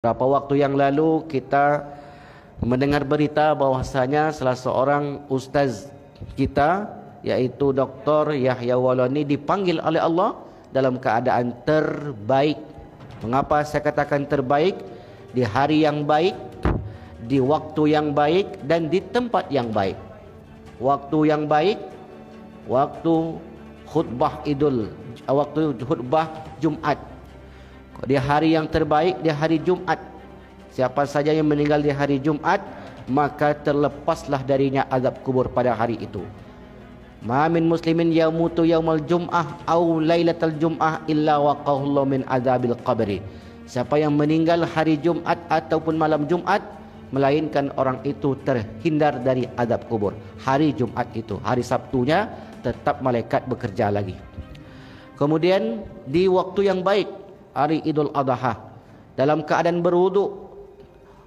Beberapa waktu yang lalu kita mendengar berita bahwasanya salah seorang ustaz kita, yaitu Dr. Yahya Walani, dipanggil oleh Allah dalam keadaan terbaik. Mengapa saya katakan terbaik? Di hari yang baik, di waktu yang baik, dan di tempat yang baik. Waktu yang baik, waktu khutbah Jumat. Di hari yang terbaik, di hari Jumat. Siapa saja yang meninggal di hari Jumat, maka terlepaslah darinya azab kubur pada hari itu. Ma min muslimin yamutu yaumal jum'ah au lailatal jum'ah illa waqahullahu min azabil qabri. Siapa yang meninggal hari Jumat ataupun malam Jumat, melainkan orang itu terhindar dari azab kubur. Hari Jumat itu, hari Sabtunya tetap malaikat bekerja lagi. Kemudian di waktu yang baik, hari Idul Adha, dalam keadaan berwuduk,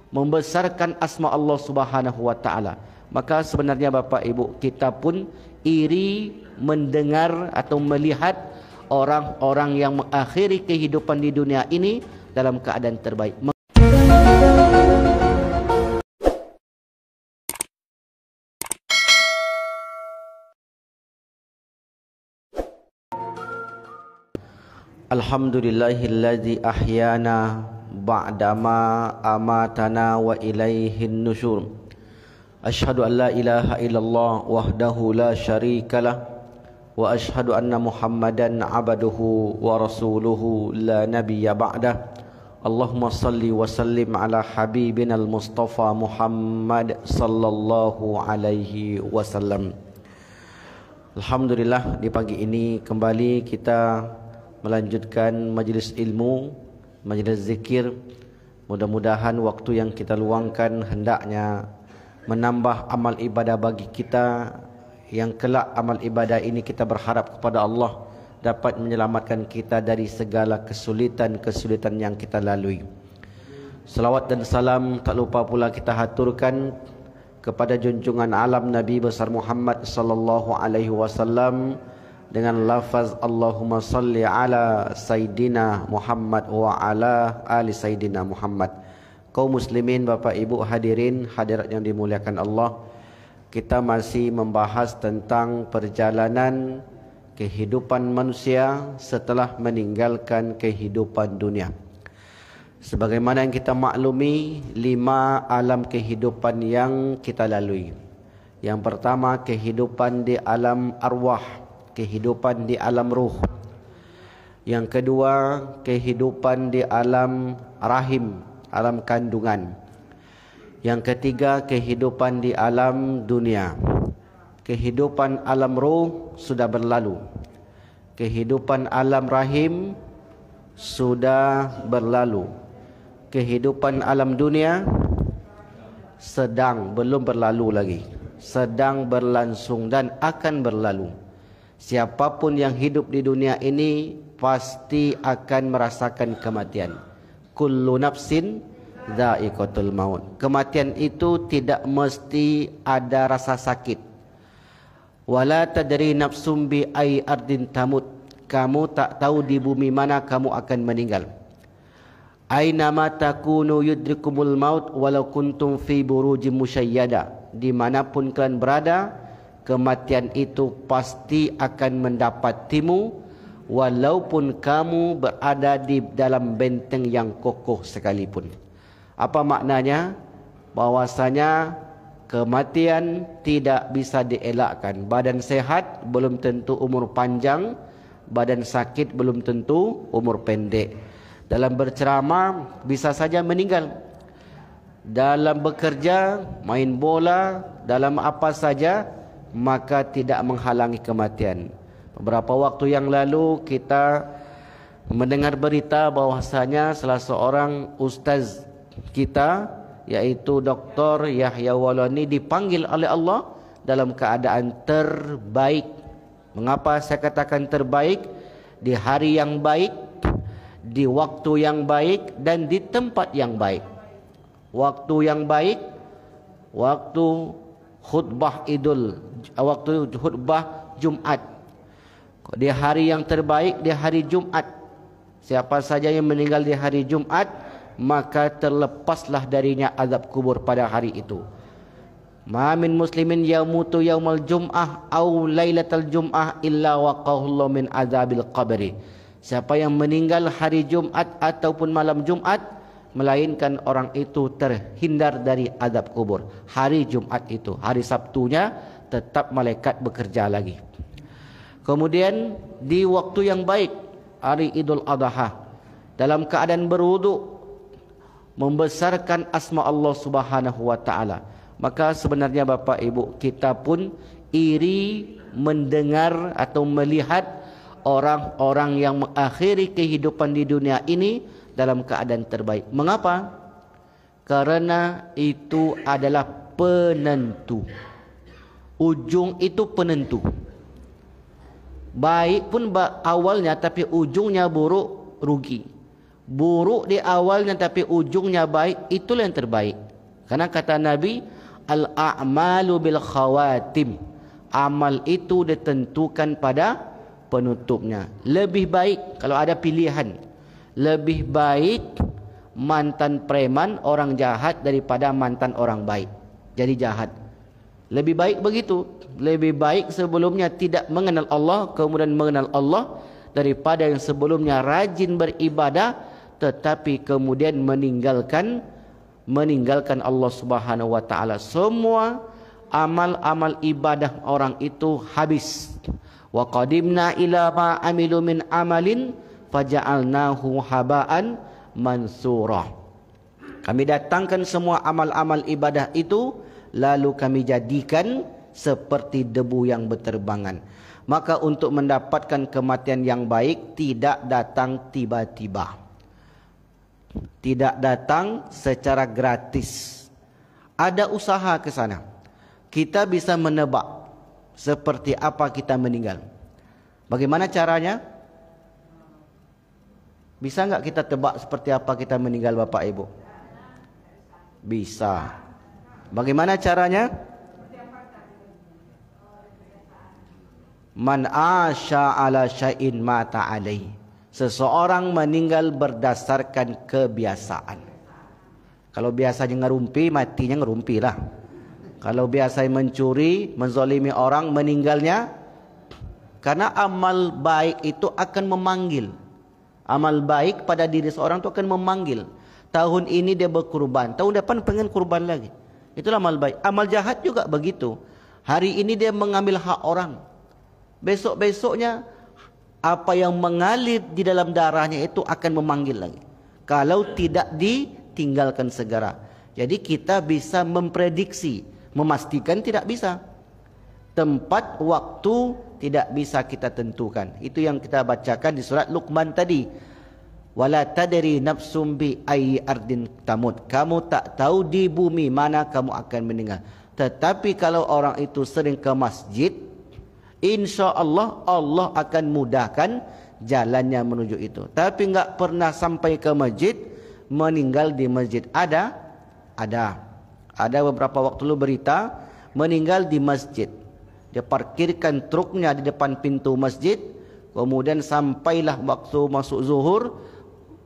membesarkan asma Allah Subhanahu wa taala. Maka sebenarnya Bapak Ibu, kita pun iri mendengar atau melihat orang-orang yang mengakhiri kehidupan di dunia ini dalam keadaan terbaik. Alhamdulillahilladzi ahyana ba'dama amatana wa ilaihin nusyur. Asyhadu an la ilaha illallah wahdahu la syarikalah wa asyhadu anna Muhammadan abduhu wa rasuluhu la nabiyya ba'dah. Allahumma salli wa sallim ala habibinal Mustafa Muhammad sallallahu alaihi wasallam. Alhamdulillah, di pagi ini kembali kita melanjutkan majlis ilmu, majlis zikir. Mudah-mudahan waktu yang kita luangkan hendaknya menambah amal ibadah bagi kita, yang kelak amal ibadah ini kita berharap kepada Allah dapat menyelamatkan kita dari segala kesulitan-kesulitan yang kita lalui. Salawat dan salam tak lupa pula kita haturkan kepada junjungan alam Nabi besar Muhammad sallallahu alaihi wasallam dengan lafaz Allahumma salli ala Sayyidina Muhammad wa ala ali Sayyidina Muhammad. Kaum muslimin, Bapak Ibu hadirin hadirat yang dimuliakan Allah, kita masih membahas tentang perjalanan kehidupan manusia setelah meninggalkan kehidupan dunia. Sebagaimana yang kita maklumi, 5 alam kehidupan yang kita lalui. Yang pertama, kehidupan di alam arwah, kehidupan di alam ruh. Yang kedua, kehidupan di alam rahim, alam kandungan. Yang ketiga, kehidupan di alam dunia. Kehidupan alam ruh sudah berlalu. Kehidupan alam rahim sudah berlalu. Kehidupan alam dunia belum berlalu lagi, sedang berlangsung dan akan berlalu. Siapapun yang hidup di dunia ini pasti akan merasakan kematian. Kullu nafsin dha'iqatul maut. Kematian itu tidak mesti ada rasa sakit. Wala tadri nafsum bi ai ardin tamut. Kamu tak tahu di bumi mana kamu akan meninggal. Aina ma takunu yudrikumul maut walau kuntum fi burujim musyayyada. Dimanapun kalian berada, kematian itu pasti akan mendapatimu, walaupun kamu berada di dalam benteng yang kokoh sekalipun. Apa maknanya? Bahwasanya kematian tidak bisa dielakkan. Badan sehat belum tentu umur panjang, badan sakit belum tentu umur pendek. Dalam berceramah bisa saja meninggal. Dalam bekerja, main bola, dalam apa saja, maka tidak menghalangi kematian. Beberapa waktu yang lalu kita mendengar berita bahwasanya salah seorang ustaz kita, yaitu Dr. Yahya Walani, dipanggil oleh Allah dalam keadaan terbaik. Mengapa saya katakan terbaik? Di hari yang baik, di waktu yang baik, dan di tempat yang baik. Waktu yang baik, waktu khutbah Jumat. Di hari yang terbaik, di hari Jumat. Siapa saja yang meninggal di hari Jumat, maka terlepaslah darinya azab kubur pada hari itu. Ma min muslimin yamutu yaumal jum'ah au lailatal jum'ah illa waqahullahu min azabil qabri. Siapa yang meninggal hari Jumat ataupun malam Jumat, melainkan orang itu terhindar dari azab kubur. Hari Jumat itu, hari Sabtunya tetap malaikat bekerja lagi. Kemudian di waktu yang baik, hari Idul Adha, dalam keadaan berwudu, membesarkan asma Allah Subhanahu wa taala. Maka sebenarnya Bapak Ibu, kita pun iri mendengar atau melihat orang-orang yang mengakhiri kehidupan di dunia ini dalam keadaan terbaik. Mengapa? Karena itu adalah penentu. Ujung itu penentu. Baik pun awalnya tapi ujungnya buruk, rugi. Buruk di awalnya tapi ujungnya baik, itulah yang terbaik. Karena kata Nabi, al-a'malu bil khawatim. Amal itu ditentukan pada penutupnya. Lebih baik kalau ada pilihan, lebih baik mantan preman orang jahat daripada mantan orang baik jadi jahat. Lebih baik begitu. Lebih baik sebelumnya tidak mengenal Allah kemudian mengenal Allah, daripada yang sebelumnya rajin beribadah tetapi kemudian meninggalkan Allah Subhanahu wa taala. Semua amal-amal ibadah orang itu habis. Wa qadimna ila ma amilu min amalin faja'alnahu haba'an mansura. Kami datangkan semua amal-amal ibadah itu lalu kami jadikan seperti debu yang berterbangan. Maka untuk mendapatkan kematian yang baik tidak datang tiba-tiba. Tidak datang secara gratis. Ada usaha ke sana. Kita bisa menebak seperti apa kita meninggal. Bagaimana caranya? Bisa enggak kita tebak seperti apa kita meninggal Bapak Ibu? Bisa. Bagaimana caranya? Man asya ala syai'in mata alaihi. Seseorang meninggal berdasarkan kebiasaan. Kalau biasanya ngerumpi, matinya ngerumpi lah. Kalau biasa mencuri, menzalimi orang, meninggalnya karena amal baik itu akan memanggil. Amal baik pada diri seorang itu akan memanggil. Tahun ini dia berkurban, tahun depan pengen kurban lagi. Itulah amal baik. Amal jahat juga begitu. Hari ini dia mengambil hak orang. Besok-besoknya apa yang mengalir di dalam darahnya itu akan memanggil lagi. Kalau tidak ditinggalkan segera. Jadi kita bisa memprediksi, memastikan tidak bisa. Tempat, waktu tidak bisa kita tentukan. Itu yang kita bacakan di surat Luqman tadi. Wala tadri nafsum bi ayyi ardin tamut. Kamu tak tahu di bumi mana kamu akan meninggal. Tetapi kalau orang itu sering ke masjid, insya-Allah Allah akan mudahkan jalannya menuju itu. Tapi enggak pernah sampai ke masjid, meninggal di masjid. Ada beberapa waktu lalu berita meninggal di masjid. Dia parkirkan truknya di depan pintu masjid, kemudian sampailah waktu masuk zuhur,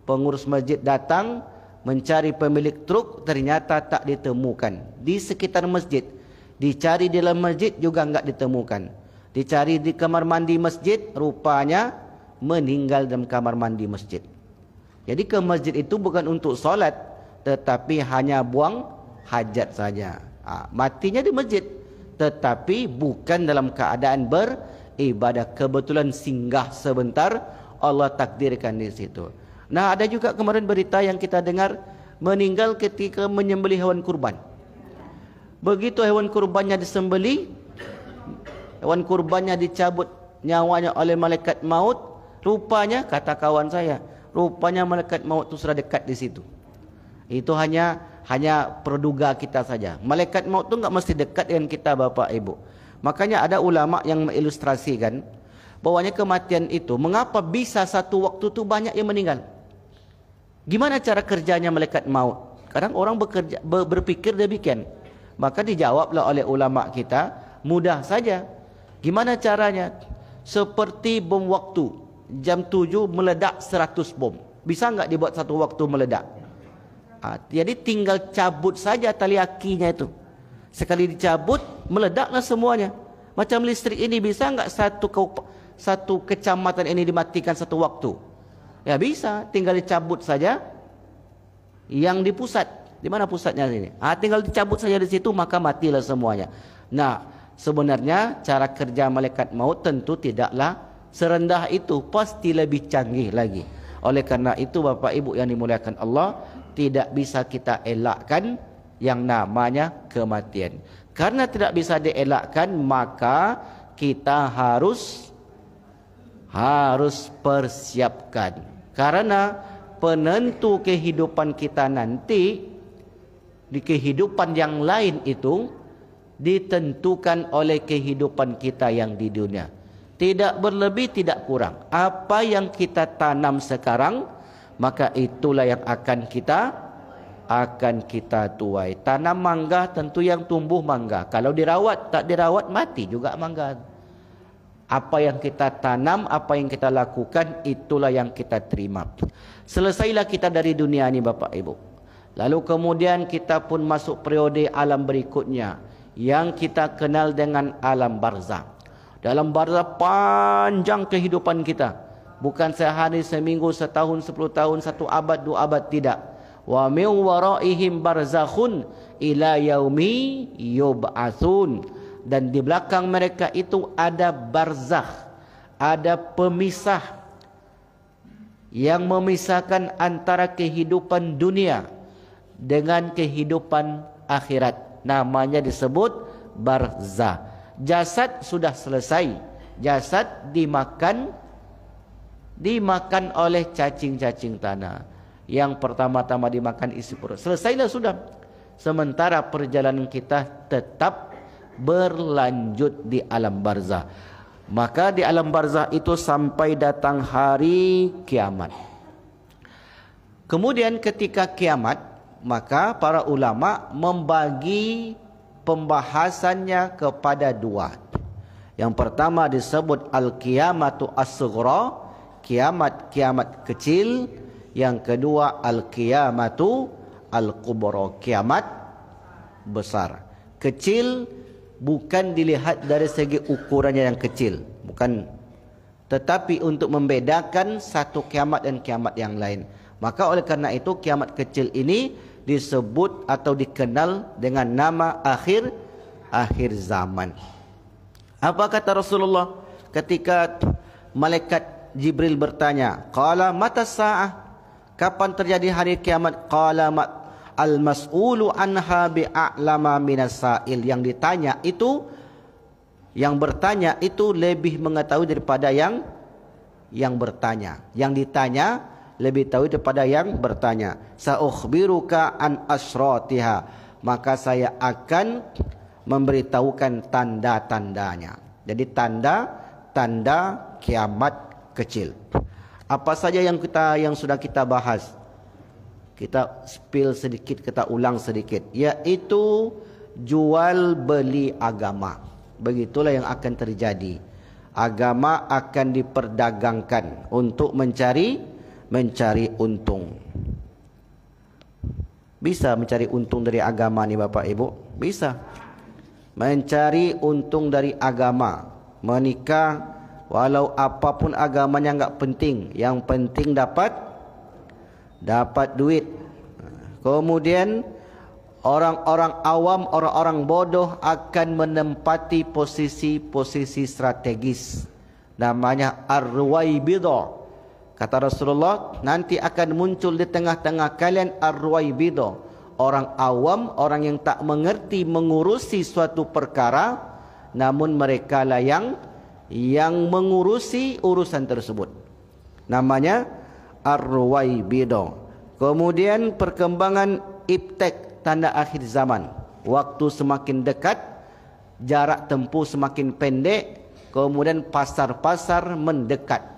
pengurus masjid datang mencari pemilik truk, ternyata tak ditemukan di sekitar masjid. Dicari di dalam masjid juga enggak ditemukan. Dicari di kamar mandi masjid, rupanya meninggal dalam kamar mandi masjid. Jadi ke masjid itu bukan untuk solat, tetapi hanya buang hajat saja. Matinya di masjid, tetapi bukan dalam keadaan beribadah. Kebetulan singgah sebentar, Allah takdirkan di situ. Nah, ada juga kemarin berita yang kita dengar meninggal ketika menyembelih hewan kurban. Begitu hewan kurbannya disembelih, hewan kurbannya dicabut nyawanya oleh malaikat maut, rupanya kata kawan saya, rupanya malaikat maut itu sudah dekat di situ. Itu hanya perduga kita saja. Malaikat maut itu enggak mesti dekat dengan kita Bapak Ibu. Makanya ada ulama yang mengilustrasikan bahwanya kematian itu, mengapa bisa satu waktu itu banyak yang meninggal? Gimana cara kerjanya malaikat maut? Kadang orang berpikir demikian. Maka dijawablah oleh ulama kita, mudah saja. Gimana caranya? Seperti bom waktu. Jam 7 meledak 100 bom. Bisa enggak dibuat satu waktu meledak? Jadi tinggal cabut saja tali akinya itu. Sekali dicabut, meledaklah semuanya. Macam listrik ini bisa enggak satu kecamatan ini dimatikan satu waktu? Ya bisa, tinggal dicabut saja. Yang di pusat, di mana pusatnya ini? Tinggal dicabut saja di situ, maka matilah semuanya. Nah, sebenarnya cara kerja malaikat maut tentu tidaklah serendah itu, pasti lebih canggih lagi. Oleh karena itu Bapak Ibu yang dimuliakan Allah, tidak bisa kita elakkan yang namanya kematian. Karena tidak bisa dielakkan, maka kita harus persiapkan. Karena penentu kehidupan kita nanti di kehidupan yang lain itu ditentukan oleh kehidupan kita yang di dunia. Tidak berlebih, tidak kurang. Apa yang kita tanam sekarang, maka itulah yang akan kita tuai. Tanam mangga, tentu yang tumbuh mangga. Kalau dirawat, tak dirawat, mati juga mangga. Apa yang kita tanam, apa yang kita lakukan, itulah yang kita terima. Selesailah kita dari dunia ini Bapak Ibu. Lalu kemudian kita pun masuk periode alam berikutnya, yang kita kenal dengan alam barzakh. Dalam barzakh panjang kehidupan kita. Bukan sehari, seminggu, setahun, 10 tahun, 1 abad, 2 abad, tidak. Wa min waraihim barzakhun ila yaumi yub'atsun. Dan di belakang mereka itu ada barzakh, ada pemisah yang memisahkan antara kehidupan dunia dengan kehidupan akhirat. Namanya disebut barzakh. Jasad sudah selesai, jasad dimakan oleh cacing-cacing tanah. Yang pertama-tama dimakan isi perut, selesailah sudah. Sementara perjalanan kita tetap berlanjut di alam barzakh. Maka di alam barzakh itu sampai datang hari kiamat. Kemudian ketika kiamat, maka para ulama membagi pembahasannya kepada 2. Yang pertama disebut al-qiyamatu as-sughra, kiamat kecil. Yang kedua al-qiyamatu al-kubra, kiamat besar. Kecil bukan dilihat dari segi ukurannya yang kecil, bukan, tetapi untuk membedakan satu kiamat dan kiamat yang lain. Maka oleh karena itu kiamat kecil ini disebut atau dikenal dengan nama akhir zaman. Apa kata Rasulullah ketika malaikat Jibril bertanya, qala mata sa'ah, kapan terjadi hari kiamat? Qala al-mas'ulu anha bi'a'lama minas sa'il. Yang ditanya itu, yang bertanya itu lebih mengetahui daripada yang bertanya. Yang ditanya lebih tahu daripada yang bertanya. Sa'ukhbiruka an asratiha, maka saya akan memberitahukan tanda-tandanya. Jadi tanda kiamat kecil. Apa saja yang sudah kita bahas? Kita spill sedikit, kita ulang sedikit, yaitu jual beli agama. Begitulah yang akan terjadi. Agama akan diperdagangkan untuk mencari untung. Bisa mencari untung dari agama nih Bapak Ibu? Bisa. Mencari untung dari agama. Menikah, walau apapun agamanya enggak penting. Yang penting dapat duit. Kemudian orang-orang awam, orang-orang bodoh akan menempati posisi strategis. Namanya ar-ruwaibidah. Kata Rasulullah, nanti akan muncul di tengah-tengah kalian ar-ruwaibidah, orang awam, orang yang tak mengerti mengurusi suatu perkara, namun mereka lah yang mengurusi urusan tersebut. Namanya ar-ruwaibidah. Kemudian perkembangan iptek, tanda akhir zaman. Waktu semakin dekat, jarak tempuh semakin pendek, kemudian pasar-pasar mendekat.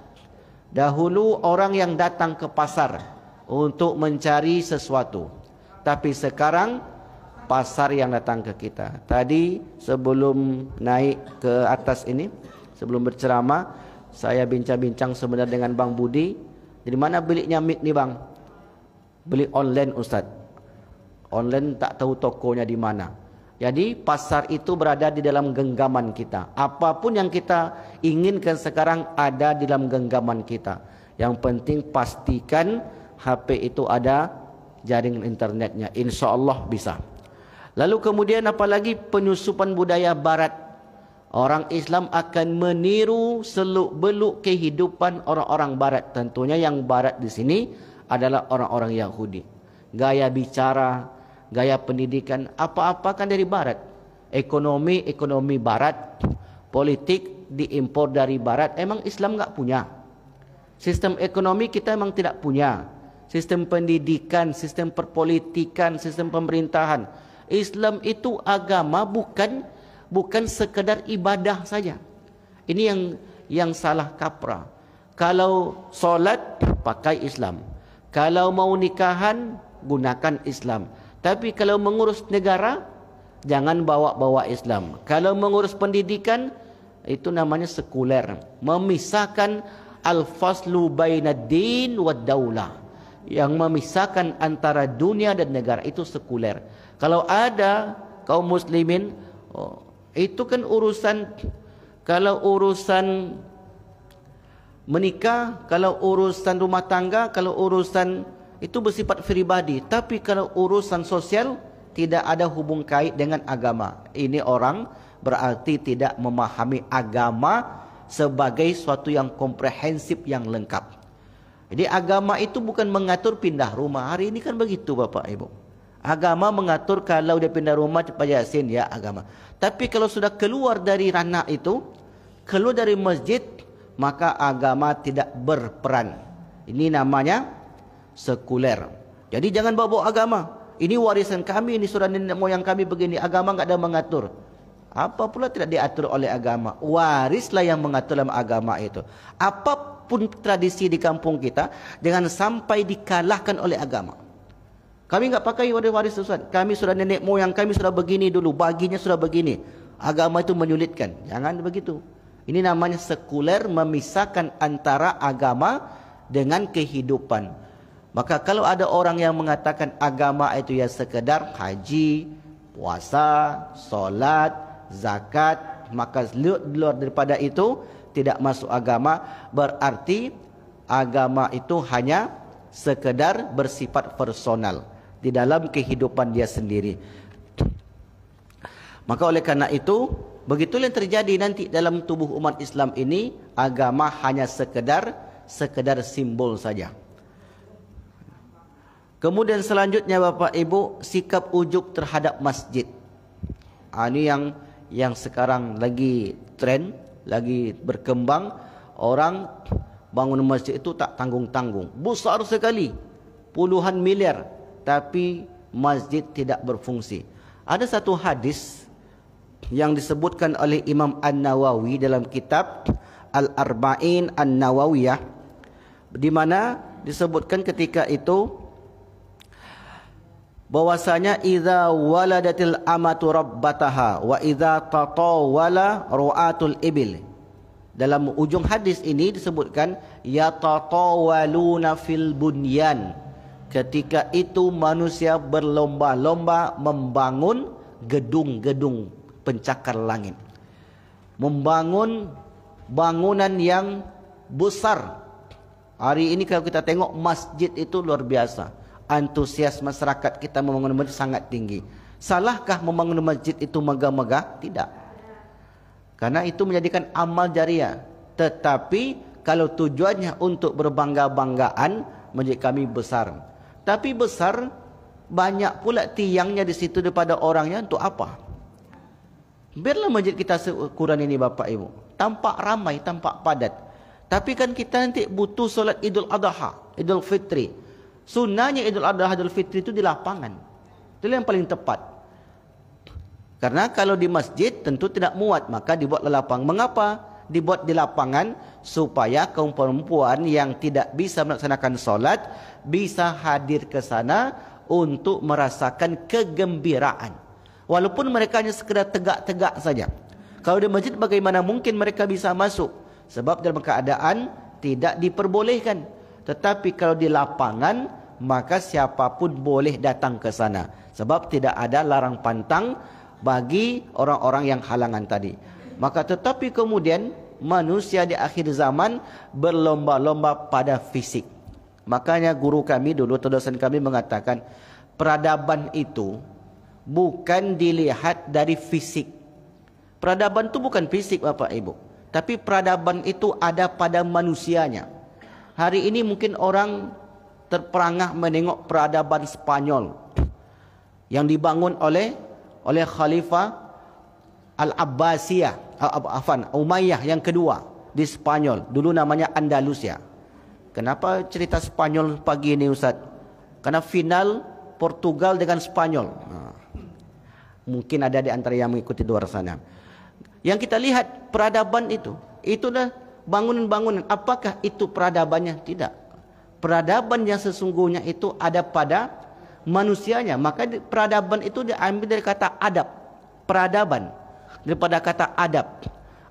Dahulu orang yang datang ke pasar untuk mencari sesuatu, tapi sekarang pasar yang datang ke kita. Tadi sebelum naik ke atas ini, sebelum berceramah, saya bincang-bincang sebenarnya dengan Bang Budi. Dari mana belinya mic nih Bang? Beli online Ustaz. Online tak tahu tokonya di mana. Jadi pasar itu berada di dalam genggaman kita. Apapun yang kita inginkan sekarang ada di dalam genggaman kita. Yang penting pastikan HP itu ada jaringan internetnya. Insya Allah bisa. Lalu kemudian apalagi penyusupan budaya barat. Orang Islam akan meniru seluk-beluk kehidupan orang-orang barat. Tentunya yang barat di sini adalah orang-orang Yahudi. Gaya bicara, gaya pendidikan, apa-apa kan dari barat. Ekonomi barat, politik diimpor dari barat. Emang Islam enggak punya. Sistem ekonomi kita memang tidak punya. Sistem pendidikan, sistem perpolitikan, sistem pemerintahan. Islam itu agama bukan sekedar ibadah saja. Ini yang salah kaprah. Kalau solat pakai Islam. Kalau mau nikahan gunakan Islam. Tapi kalau mengurus negara jangan bawa-bawa Islam. Kalau mengurus pendidikan itu namanya sekuler. Memisahkan al-faslu bainad din wad daulah. Yang memisahkan antara dunia dan negara itu sekuler. Kalau ada kaum muslimin, itu kan urusan, kalau urusan menikah, kalau urusan rumah tangga, kalau urusan itu bersifat pribadi. Tapi kalau urusan sosial tidak ada hubung kait dengan agama. Ini orang berarti tidak memahami agama sebagai suatu yang komprehensif, yang lengkap. Jadi agama itu bukan mengatur pindah rumah. Hari ini kan begitu Bapak Ibu. Agama mengatur kalau dia pindah rumah cepat Yasin, ya agama. Tapi kalau sudah keluar dari ranah itu, keluar dari masjid, maka agama tidak berperan. Ini namanya sekuler. Jadi jangan bawa-bawa agama. Ini warisan kami, ini surat nenek moyang kami begini. Agama enggak ada mengatur. Apa pula tidak diatur oleh agama? Warislah yang mengatur dalam agama itu. Apapun tradisi di kampung kita, jangan sampai dikalahkan oleh agama. Kami enggak pakai waris Ustaz. Kami sudah nenek moyang kami sudah begini dulu, baginya sudah begini. Agama itu menyulitkan. Jangan begitu. Ini namanya sekuler, memisahkan antara agama dengan kehidupan. Maka kalau ada orang yang mengatakan agama itu ya sekedar haji, puasa, solat, zakat, maka luar daripada itu tidak masuk agama, berarti agama itu hanya sekedar bersifat personal di dalam kehidupan dia sendiri. Maka oleh karena itu, begitulah yang terjadi nanti dalam tubuh umat Islam ini. Agama hanya sekedar simbol saja. Kemudian selanjutnya Bapak Ibu, sikap ujub terhadap masjid. Ini yang sekarang lagi tren, lagi berkembang. Orang bangun masjid itu tak tanggung-tanggung, besar sekali, puluhan miliar, tapi masjid tidak berfungsi. Ada satu hadis yang disebutkan oleh Imam An-Nawawi dalam kitab Al-Arba'in An-Nawawiyah, di mana disebutkan ketika itu bahwasanya idza waladatil amatu rabbataha wa idza tatawala ru'atul ibil. Dalam ujung hadis ini disebutkan yatatawaluna fil bunyan. Ketika itu manusia berlomba-lomba membangun gedung-gedung pencakar langit. Membangun bangunan yang besar. Hari ini kalau kita tengok masjid itu luar biasa. Antusias masyarakat kita membangun masjid sangat tinggi. Salahkah membangun masjid itu megah-megah? Tidak. Karena itu menjadikan amal jariah. Tetapi kalau tujuannya untuk berbangga-banggaan, masjid kami besar. Tapi besar, banyak pula tiangnya di situ daripada orangnya, untuk apa? Biarlah masjid kita seukuran ini Bapak Ibu. Tampak ramai, tampak padat. Tapi kan kita nanti butuh solat Idul Adha, Idul Fitri. Sunnahnya Idul Adha, Idul Fitri itu di lapangan. Itu yang paling tepat. Karena kalau di masjid tentu tidak muat, maka dibuatlah lapangan. Mengapa dibuat di lapangan? Supaya kaum perempuan yang tidak bisa melaksanakan solat bisa hadir ke sana untuk merasakan kegembiraan. Walaupun mereka hanya sekedar tegak-tegak saja. Kalau di masjid bagaimana mungkin mereka bisa masuk? Sebab dalam keadaan tidak diperbolehkan. Tetapi kalau di lapangan maka siapapun boleh datang ke sana. Sebab tidak ada larang pantang bagi orang-orang yang halangan tadi. Maka tetapi kemudian manusia di akhir zaman berlomba-lomba pada fisik. Makanya guru kami dulu, dosen kami mengatakan, peradaban itu bukan dilihat dari fisik. Peradaban itu bukan fisik Bapak Ibu, tapi peradaban itu ada pada manusianya. Hari ini mungkin orang terperangah menengok peradaban Spanyol yang dibangun oleh Khalifah Al-Abbasiyah, Umayyah yang kedua di Spanyol. Dulu namanya Andalusia. Kenapa cerita Spanyol pagi ini Ustaz? Karena final Portugal dengan Spanyol. Mungkin ada di antara yang mengikuti di luar sana. Yang kita lihat peradaban itulah bangunan-bangunan. Apakah itu peradabannya? Tidak. Peradaban yang sesungguhnya itu ada pada manusianya. Maka peradaban itu diambil dari kata adab. Peradaban daripada kata adab.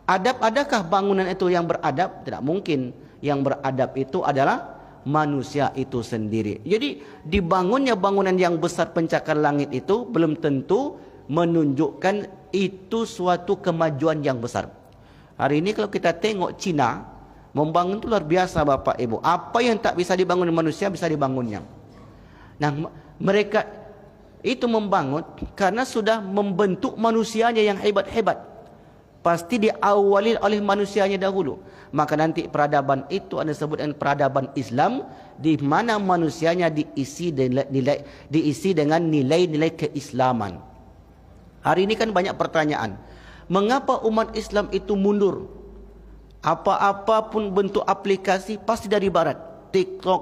Adab, adakah bangunan itu yang beradab? Tidak mungkin. Yang beradab itu adalah manusia itu sendiri. Jadi dibangunnya bangunan yang besar pencakar langit itu belum tentu menunjukkan itu suatu kemajuan yang besar. Hari ini kalau kita tengok Cina membangun itu luar biasa Bapak Ibu. Apa yang tak bisa dibangun manusia bisa dibangunnya. Nah, mereka itu membangun karena sudah membentuk manusianya yang hebat-hebat. Pasti diawali oleh manusianya dahulu. Maka nanti peradaban itu anda sebut dengan peradaban Islam, di mana manusianya diisi dengan nilai-nilai keislaman. Hari ini kan banyak pertanyaan. Mengapa umat Islam itu mundur? Apa-apa pun bentuk aplikasi pasti dari barat. TikTok,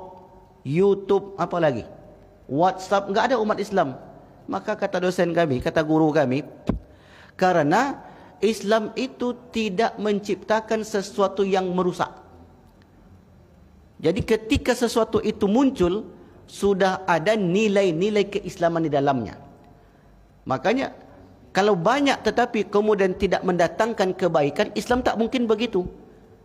YouTube, apa lagi? WhatsApp, enggak ada umat Islam. Maka kata dosen kami, kata guru kami, karena Islam itu tidak menciptakan sesuatu yang merusak. Jadi ketika sesuatu itu muncul, sudah ada nilai-nilai keislaman di dalamnya. Makanya kalau banyak tetapi kemudian tidak mendatangkan kebaikan, Islam tak mungkin begitu.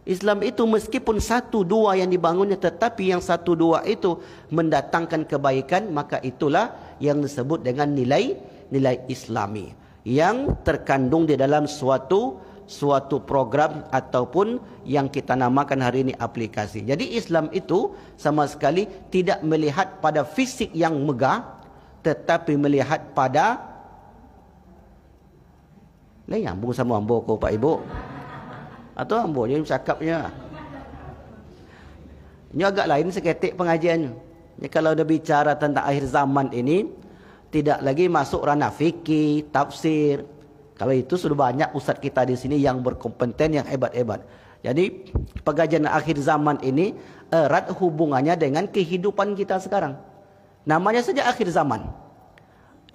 Islam itu meskipun satu dua yang dibangunnya, tetapi yang satu dua itu mendatangkan kebaikan, maka itulah yang disebut dengan nilai Islami yang terkandung di dalam suatu program ataupun yang kita namakan hari ini aplikasi. Jadi Islam itu sama sekali tidak melihat pada fisik yang megah, tetapi melihat pada nyambung sama ambo ko Pak Ibu. Atau ambo je cakapnya. Ini agak lain seketik pengajiannya. Ya, kalau dah bicara tentang akhir zaman ini, tidak lagi masuk ranah fikih, tafsir. Kalau itu sudah banyak ustaz kita di sini yang berkompeten, yang hebat-hebat. Jadi pengajian akhir zaman ini erat hubungannya dengan kehidupan kita sekarang. Namanya saja akhir zaman.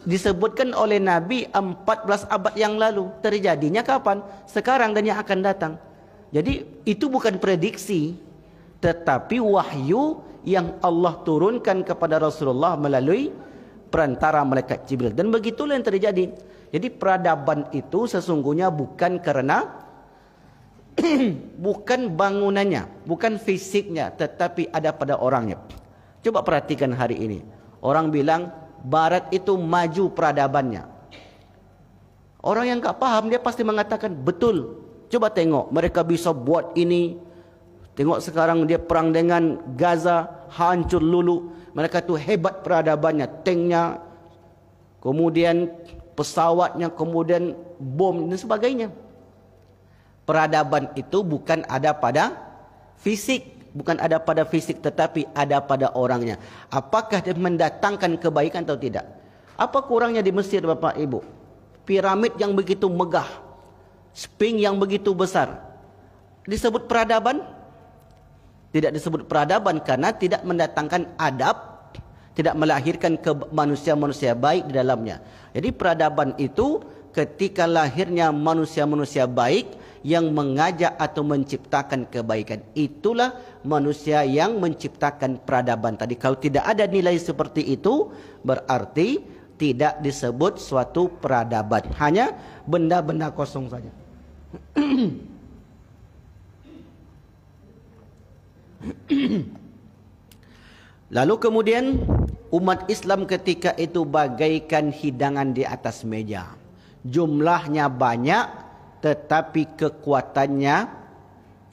Disebutkan oleh Nabi 14 abad yang lalu. Terjadinya kapan? Sekarang dan yang akan datang. Jadi itu bukan prediksi, tetapi wahyu yang Allah turunkan kepada Rasulullah melalui perantara malaikat Jibril. Dan begitulah yang terjadi. Jadi peradaban itu sesungguhnya bukan karena bukan bangunannya, bukan fisiknya, tetapi ada pada orangnya. Coba perhatikan hari ini. Orang bilang barat itu maju peradabannya. Orang yang tak paham dia pasti mengatakan betul. Coba tengok mereka bisa buat ini. Tengok sekarang dia perang dengan Gaza, hancur lulu. Mereka tu hebat peradabannya, tanknya, kemudian pesawatnya, kemudian bom dan sebagainya. Peradaban itu bukan ada pada fisik, bukan ada pada fisik, tetapi ada pada orangnya. Apakah dia mendatangkan kebaikan atau tidak? Apa kurangnya di Mesir Bapak Ibu? Piramid yang begitu megah, Sphinx yang begitu besar, disebut peradaban? Tidak disebut peradaban karena tidak mendatangkan adab, tidak melahirkan manusia-manusia baik di dalamnya. Jadi peradaban itu ketika lahirnya manusia-manusia baik yang mengajak atau menciptakan kebaikan. Itulah manusia yang menciptakan peradaban tadi. Kalau tidak ada nilai seperti itu, berarti tidak disebut suatu peradaban. Hanya benda-benda kosong saja. Lalu kemudian umat Islam ketika itu bagaikan hidangan di atas meja. Jumlahnya banyak tetapi kekuatannya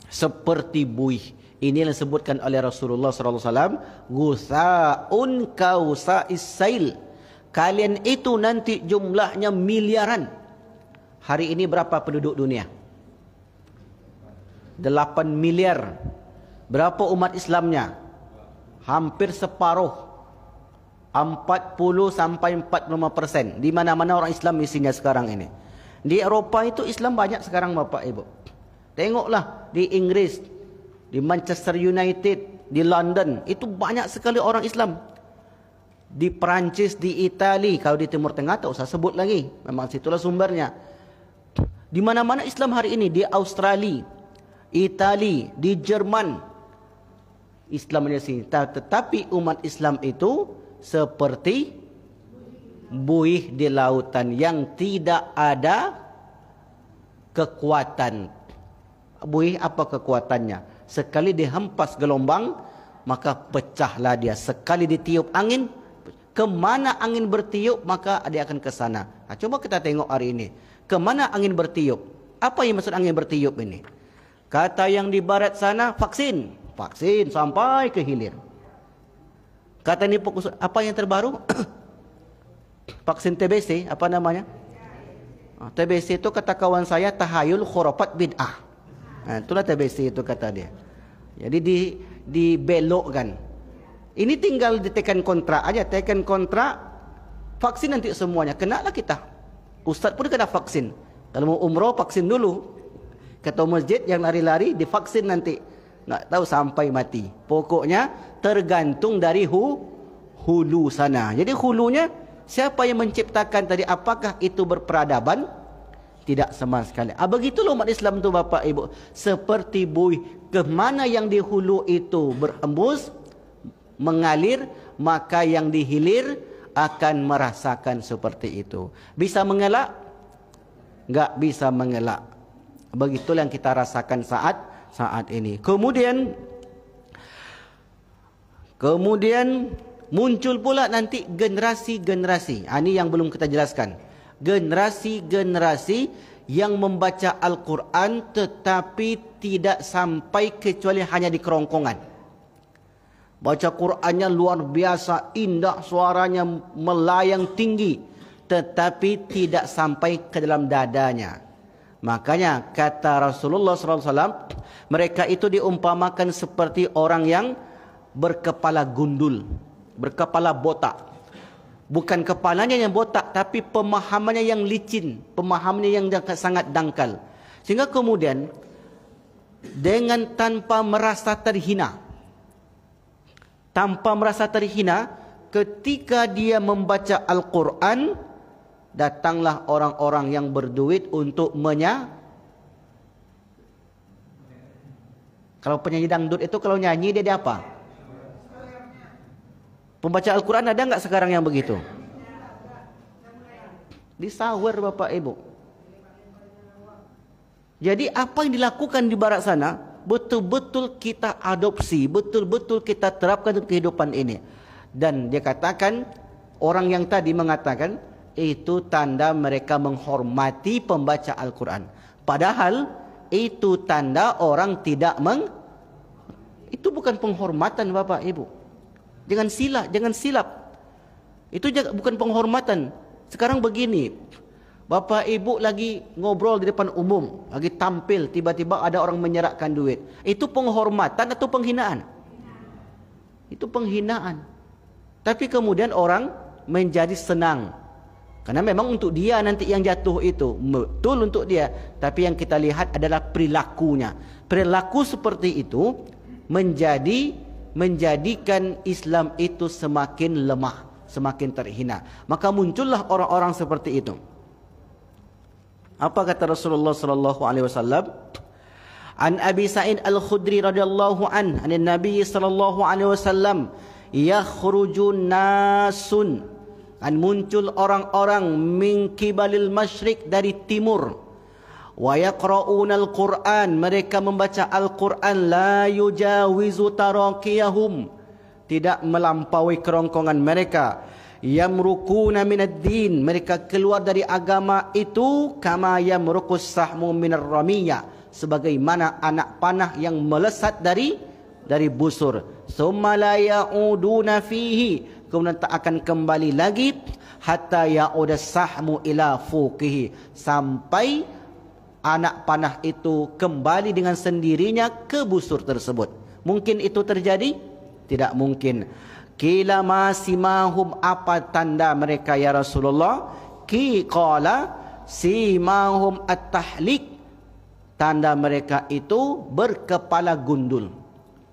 seperti buih. Ini yang disebutkan oleh Rasulullah SAW, Ghusaun kausa'is sail. Kalian itu nanti jumlahnya miliaran. Hari ini berapa penduduk dunia? 8 miliar. Berapa umat Islamnya? Hampir separuh. 40 sampai 45%. Di mana-mana orang Islam isinya sekarang ini. Di Eropah itu Islam banyak sekarang Bapak Ibu. Tengoklah di Inggris, di Manchester United, di London, itu banyak sekali orang Islam. Di Perancis, di Itali, kalau di Timur Tengah tak usah sebut lagi. Memang situlah sumbernya. Di mana-mana Islam hari ini, di Australia, Itali, di Jerman, Islam di sini. Tetapi umat Islam itu seperti buih di lautan yang tidak ada kekuatan. Buih apa kekuatannya? Sekali dihempas gelombang, maka pecahlah dia. Sekali ditiup angin, kemana angin bertiup, maka dia akan ke sana. Nah, coba kita tengok hari ini. Kemana angin bertiup? Apa yang maksud angin bertiup ini? Kata yang di barat sana, vaksin. Vaksin sampai ke hilir. Kata ini apa yang terbaru? Vaksin TBC, apa namanya? TBC itu kata kawan saya, tahayul khurafat bid'ah. Nah, itulah TBC itu kata dia. Jadi dibelokkan. Ini tinggal ditekan kontrak aja, tekan kontrak, vaksin nanti semuanya. Kenalah kita. Ustaz pun kena vaksin. Kalau mau umroh, vaksin dulu. Ketua masjid yang lari-lari, divaksin nanti. Nak tahu sampai mati. Pokoknya tergantung dari hulu sana. Jadi hulunya, siapa yang menciptakan tadi? Apakah itu berperadaban? Tidak sama sekali. Begitulah umat Islam tu Bapak Ibu. Seperti buih. Kemana yang di hulu itu berembus, mengalir, maka yang di hilir akan merasakan seperti itu. Bisa mengelak? Enggak bisa mengelak. Begitulah yang kita rasakan saat ini. Kemudian muncul pula nanti generasi-generasi. Ini yang belum kita jelaskan. Generasi-generasi yang membaca Al-Quran tetapi tidak sampai kecuali hanya di kerongkongan. Baca Qurannya luar biasa, indah, suaranya melayang tinggi, tetapi tidak sampai ke dalam dadanya. Makanya kata Rasulullah SAW, mereka itu diumpamakan seperti orang yang berkepala gundul, berkepala botak. Bukan kepalanya yang botak, tapi pemahamannya yang licin, pemahamannya yang sangat dangkal. Sehingga kemudian dengan tanpa merasa terhina, ketika dia membaca Al-Quran, datanglah orang-orang yang berduit untuk Kalau penyanyi dangdut itu kalau nyanyi dia apa? Pembaca Al-Quran ada enggak sekarang yang begitu? Disawer Bapak Ibu. Jadi apa yang dilakukan di barat sana, betul-betul kita adopsi, betul-betul kita terapkan dalam kehidupan ini. Dan dia katakan, orang yang tadi mengatakan, itu tanda mereka menghormati pembaca Al-Quran. Padahal itu tanda orang tidak itu bukan penghormatan Bapak Ibu. Jangan silap. Itu bukan penghormatan. Sekarang begini, Bapak Ibu lagi ngobrol di depan umum, lagi tampil, tiba-tiba ada orang menyerahkan duit. Itu penghormatan atau penghinaan? Itu penghinaan. Tapi kemudian orang menjadi senang. Karena memang untuk dia nanti yang jatuh itu. Betul untuk dia. Tapi yang kita lihat adalah perilakunya. Perilaku seperti itu menjadikan Islam itu semakin lemah, semakin terhina. Maka muncullah orang-orang seperti itu. Apa kata Rasulullah sallallahu alaihi wasallam? An Abi Sa'id Al-Khudri radhiyallahu an Nabi sallallahu alaihi wasallam, yakhrujun nasun, muncul orang-orang min kibalil masyriq, dari timur. Wa yaqra'unal Qur'an, mereka membaca Al-Qur'an, la yujawizu taraqiyahum, tidak melampaui kerongkongan mereka. Yamrukuna minad din, mereka keluar dari agama itu kama yamrukus sahmu minar ramiyah, sebagaimana anak panah yang melesat dari busur. Summa la yauduna fihi, kemudian tak akan kembali lagi hatta yauda sahmu ila fuqihi, sampai anak panah itu kembali dengan sendirinya ke busur tersebut. Mungkin itu terjadi? Tidak mungkin. Qila ma simahum, apa tanda mereka ya Rasulullah? Qala simahum at-tahlik, tanda mereka itu berkepala gundul.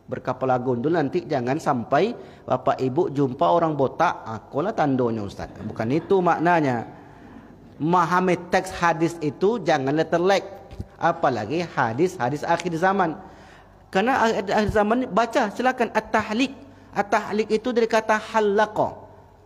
Berkepala gundul, nanti jangan sampai bapak ibu jumpa orang botak, akulah tandonya Ustaz. Bukan itu maknanya. Memahami teks hadis itu janganlah terlek, apalagi hadis-hadis akhir zaman. Karena akhir zaman baca silakan at-tahlik. At-tahlik itu dari kata halaqa.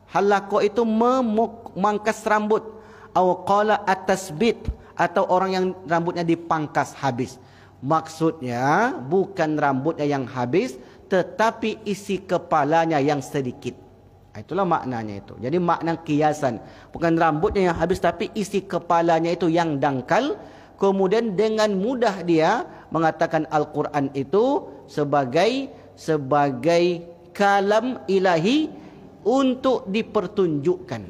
Halaqa itu memangkas rambut. Atau qala at-tasbit, atau orang yang rambutnya dipangkas habis. Maksudnya bukan rambutnya yang habis, tetapi isi kepalanya yang sedikit. Itulah maknanya itu. Jadi makna kiasan, bukan rambutnya yang habis, tapi isi kepalanya itu yang dangkal. Kemudian dengan mudah dia mengatakan Al-Quran itu sebagai kalam ilahi untuk dipertunjukkan.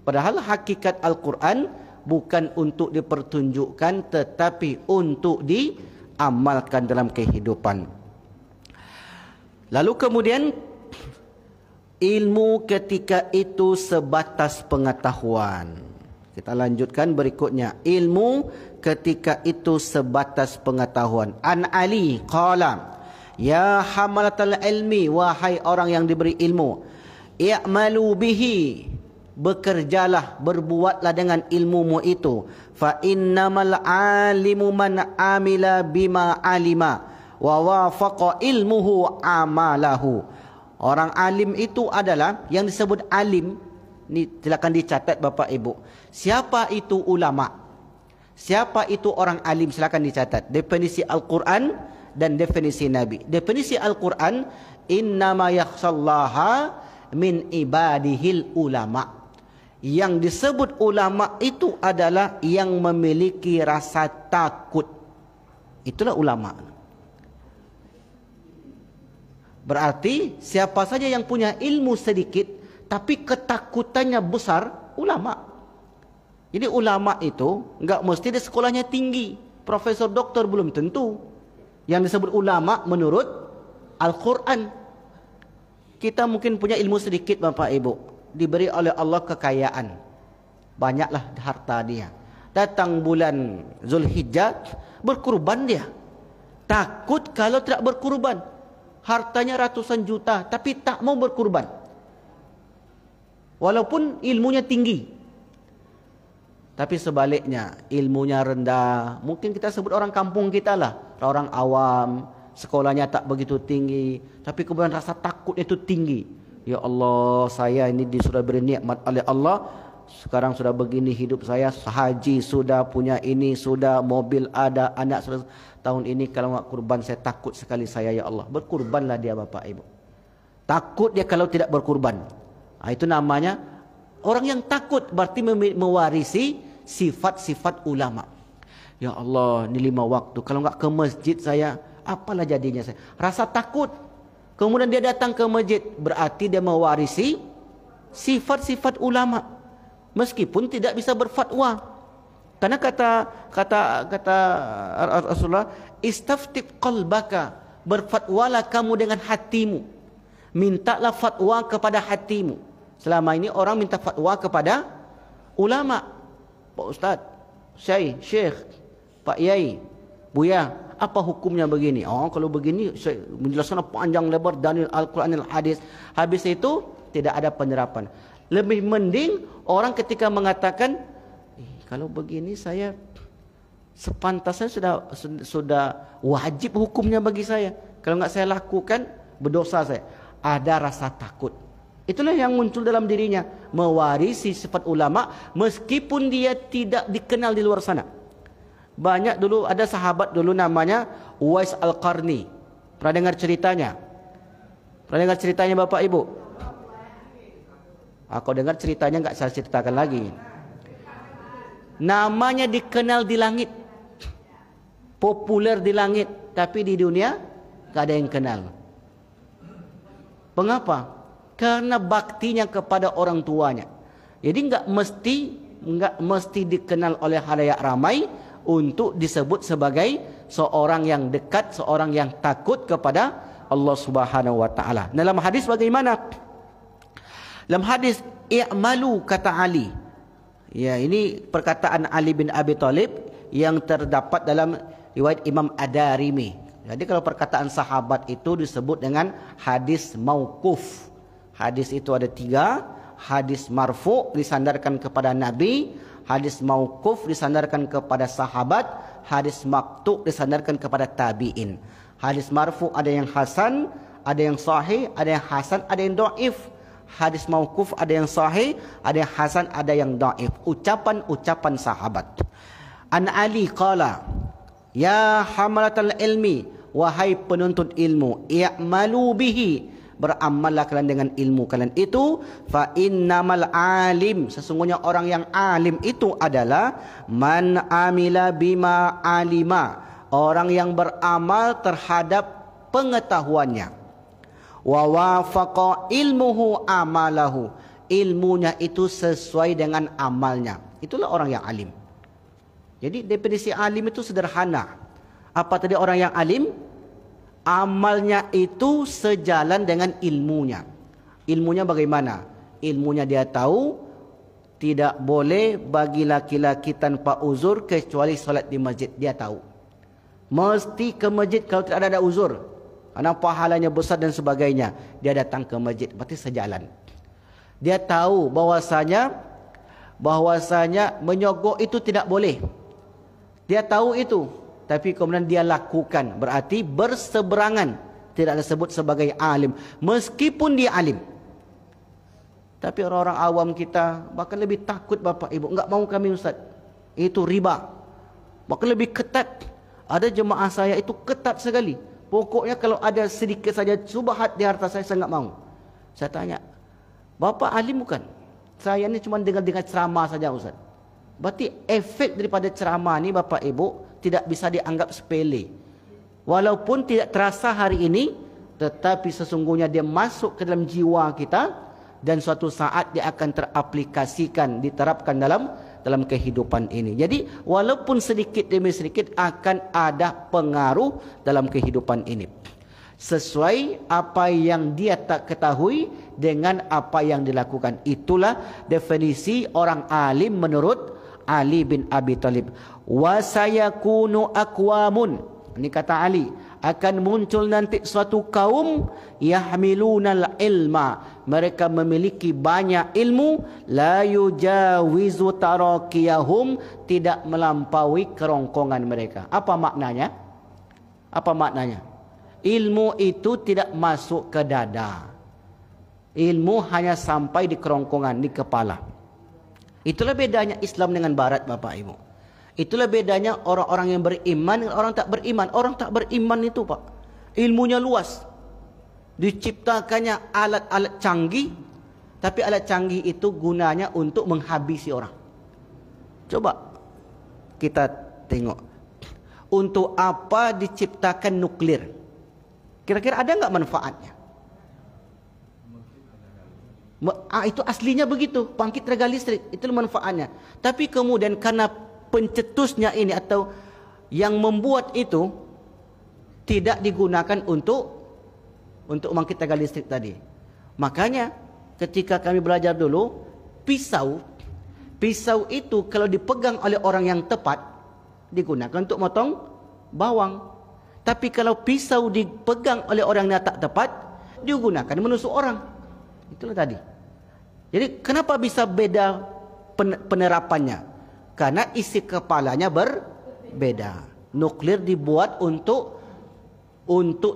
Padahal hakikat Al-Quran bukan untuk dipertunjukkan, tetapi untuk diamalkan dalam kehidupan. Lalu kemudian ilmu ketika itu sebatas pengetahuan. Kita lanjutkan berikutnya. Ilmu ketika itu sebatas pengetahuan. An Ali qala, ya hamalatal ilmi, wahai orang yang diberi ilmu, i'malu bihi, bekerjalah, berbuatlah dengan ilmumu itu. Fa innamal alimu man amila bima alima wa wafaqa ilmuhu amalahu. Orang alim itu adalah yang disebut alim. Ini silakan dicatat Bapak Ibu. Siapa itu ulama? Siapa itu orang alim? Silakan dicatat. Definisi Al-Quran dan definisi Nabi. Definisi Al-Quran, innama yakhshallaha min ibadihil ulama. Yang disebut ulama itu adalah yang memiliki rasa takut. Itulah ulama. Berarti siapa saja yang punya ilmu sedikit tapi ketakutannya besar, ulama. Jadi ulama itu enggak mesti dia sekolahnya tinggi, profesor doktor belum tentu. Yang disebut ulama menurut Al-Quran. Kita mungkin punya ilmu sedikit Bapak Ibu, diberi oleh Allah kekayaan, banyaklah harta dia. Datang bulan Zulhijjah, berkurban dia. Takut kalau tidak berkurban, hartanya ratusan juta tapi tak mau berkurban, walaupun ilmunya tinggi. Tapi sebaliknya, ilmunya rendah. Mungkin kita sebut orang kampung kita lah, orang awam, sekolahnya tak begitu tinggi, tapi kemudian rasa takutnya itu tinggi. Ya Allah, saya ini sudah beri nikmat oleh Allah, sekarang sudah begini hidup saya, haji sudah, punya ini sudah, mobil ada, anak sudah. Tahun ini kalau enggak kurban saya takut sekali saya, ya Allah. Berkurbanlah dia Bapak Ibu. Takut dia kalau tidak berkurban. Itu namanya orang yang takut, berarti mewarisi sifat-sifat ulama. Ya Allah, ini 5 waktu, kalau enggak ke masjid saya, apalah jadinya saya. Rasa takut. Kemudian dia datang ke masjid, berarti dia mewarisi sifat-sifat ulama. Meskipun tidak bisa berfatwa. Karena kata Rasulullah, istaftib qalbaka, berfatwalah kamu dengan hatimu. Mintalah fatwa kepada hatimu. Selama ini orang minta fatwa kepada ulama. Pak Ustaz, Syekh, Pak Yai, Buya, apa hukumnya begini? Oh, kalau begini saya menjelaskan panjang lebar dalil Al-Quran al-Hadis. Habis itu tidak ada penerapan. Lebih mending orang ketika mengatakan, kalau begini saya sepantasnya sudah wajib hukumnya bagi saya. Kalau enggak saya lakukan, berdosa saya. Ada rasa takut. Itulah yang muncul dalam dirinya, mewarisi sifat ulama meskipun dia tidak dikenal di luar sana. Banyak dulu ada sahabat dulu namanya Uwais Al-Qarni. Pernah dengar ceritanya? Pernah dengar ceritanya Bapak Ibu? Aku dengar ceritanya enggak saya ceritakan lagi. Namanya dikenal di langit, populer di langit, tapi di dunia enggak ada yang kenal. Mengapa? Karena baktinya kepada orang tuanya. Jadi enggak mesti dikenal oleh halayak ramai untuk disebut sebagai seorang yang dekat, seorang yang takut kepada Allah Subhanahu wa taala. Dalam hadis bagaimana? Dalam hadis i'malu kata Ali. Ya, ini perkataan Ali bin Abi Thalib yang terdapat dalam riwayat Imam Ad-Darimi. Jadi kalau perkataan sahabat itu disebut dengan hadis mauquf. Hadis itu ada 3, hadis marfu disandarkan kepada Nabi, hadis mauquf disandarkan kepada sahabat, hadis maqtu disandarkan kepada tabi'in. Hadis marfu ada yang hasan, ada yang sahih, ada yang hasan, ada yang dhaif. Hadis mauquf ada yang sahih, ada yang hasan, ada yang dhaif. Ucapan-ucapan sahabat. An Ali qala, ya hamalatal ilmi, wahai penuntut ilmu, i'malu bihi, beramallah kalian dengan ilmu kalian itu. Fa innamal alim, sesungguhnya orang yang alim itu adalah man amila bima alima, orang yang beramal terhadap pengetahuannya. Wa wafaqa ilmuhu amalahu, ilmunya itu sesuai dengan amalnya. Itulah orang yang alim. Jadi definisi alim itu sederhana. Apa tadi orang yang alim? Amalnya itu sejalan dengan ilmunya. Ilmunya bagaimana? Ilmunya dia tahu tidak boleh bagi laki-laki tanpa uzur kecuali solat di masjid. Dia tahu. Mesti ke masjid kalau tidak ada uzur. Karena pahalanya besar dan sebagainya. Dia datang ke masjid, berarti sejalan. Dia tahu bahwasanya menyogok itu tidak boleh. Dia tahu itu, tapi kemudian dia lakukan, berarti berseberangan. Tidak disebut sebagai alim, meskipun dia alim. Tapi orang-orang awam kita bahkan lebih takut Bapak Ibu. Enggak mau kami Ustaz, itu riba. Bahkan lebih ketat. Ada jemaah saya itu ketat sekali. Pokoknya kalau ada sedikit saja subhat di harta saya enggak mau. Saya tanya, Bapak alim bukan? Saya ini cuma dengar ceramah saja Ustaz. Berarti efek daripada ceramah ni Bapak Ibu tidak bisa dianggap sepele. Walaupun tidak terasa hari ini, tetapi sesungguhnya dia masuk ke dalam jiwa kita dan suatu saat dia akan teraplikasikan, diterapkan dalam kehidupan ini. Jadi walaupun sedikit demi sedikit akan ada pengaruh dalam kehidupan ini. Sesuai apa yang dia tak ketahui dengan apa yang dilakukan. Itulah definisi orang alim menurut Ali bin Abi Thalib. Wa sayakunu aqwamun, ini kata Ali, akan muncul nanti suatu kaum yahmilunal ilma, mereka memiliki banyak ilmu, la yujawizu tarakiyahum, tidak melampaui kerongkongan mereka. Apa maknanya? Apa maknanya? Ilmu itu tidak masuk ke dada. Ilmu hanya sampai di kerongkongan, di kepala. Itulah bedanya Islam dengan Barat Bapak Ibu. Itulah bedanya orang-orang yang beriman dengan orang tak beriman. Orang tak beriman itu Pak, ilmunya luas. Diciptakannya alat-alat canggih, tapi alat canggih itu gunanya untuk menghabisi orang. Coba kita tengok, untuk apa diciptakan nuklir? Kira-kira ada enggak manfaatnya? Itu aslinya begitu, pangkit tenaga listrik, itu manfaatnya. Tapi kemudian karena pencetusnya ini atau yang membuat itu tidak digunakan untuk pangkit tenaga listrik tadi. Makanya ketika kami belajar dulu, pisau itu kalau dipegang oleh orang yang tepat digunakan untuk motong bawang. Tapi kalau pisau dipegang oleh orang yang tak tepat digunakan menusuk orang. Itulah tadi. Jadi kenapa bisa beda penerapannya? Karena isi kepalanya berbeda. Nuklir dibuat untuk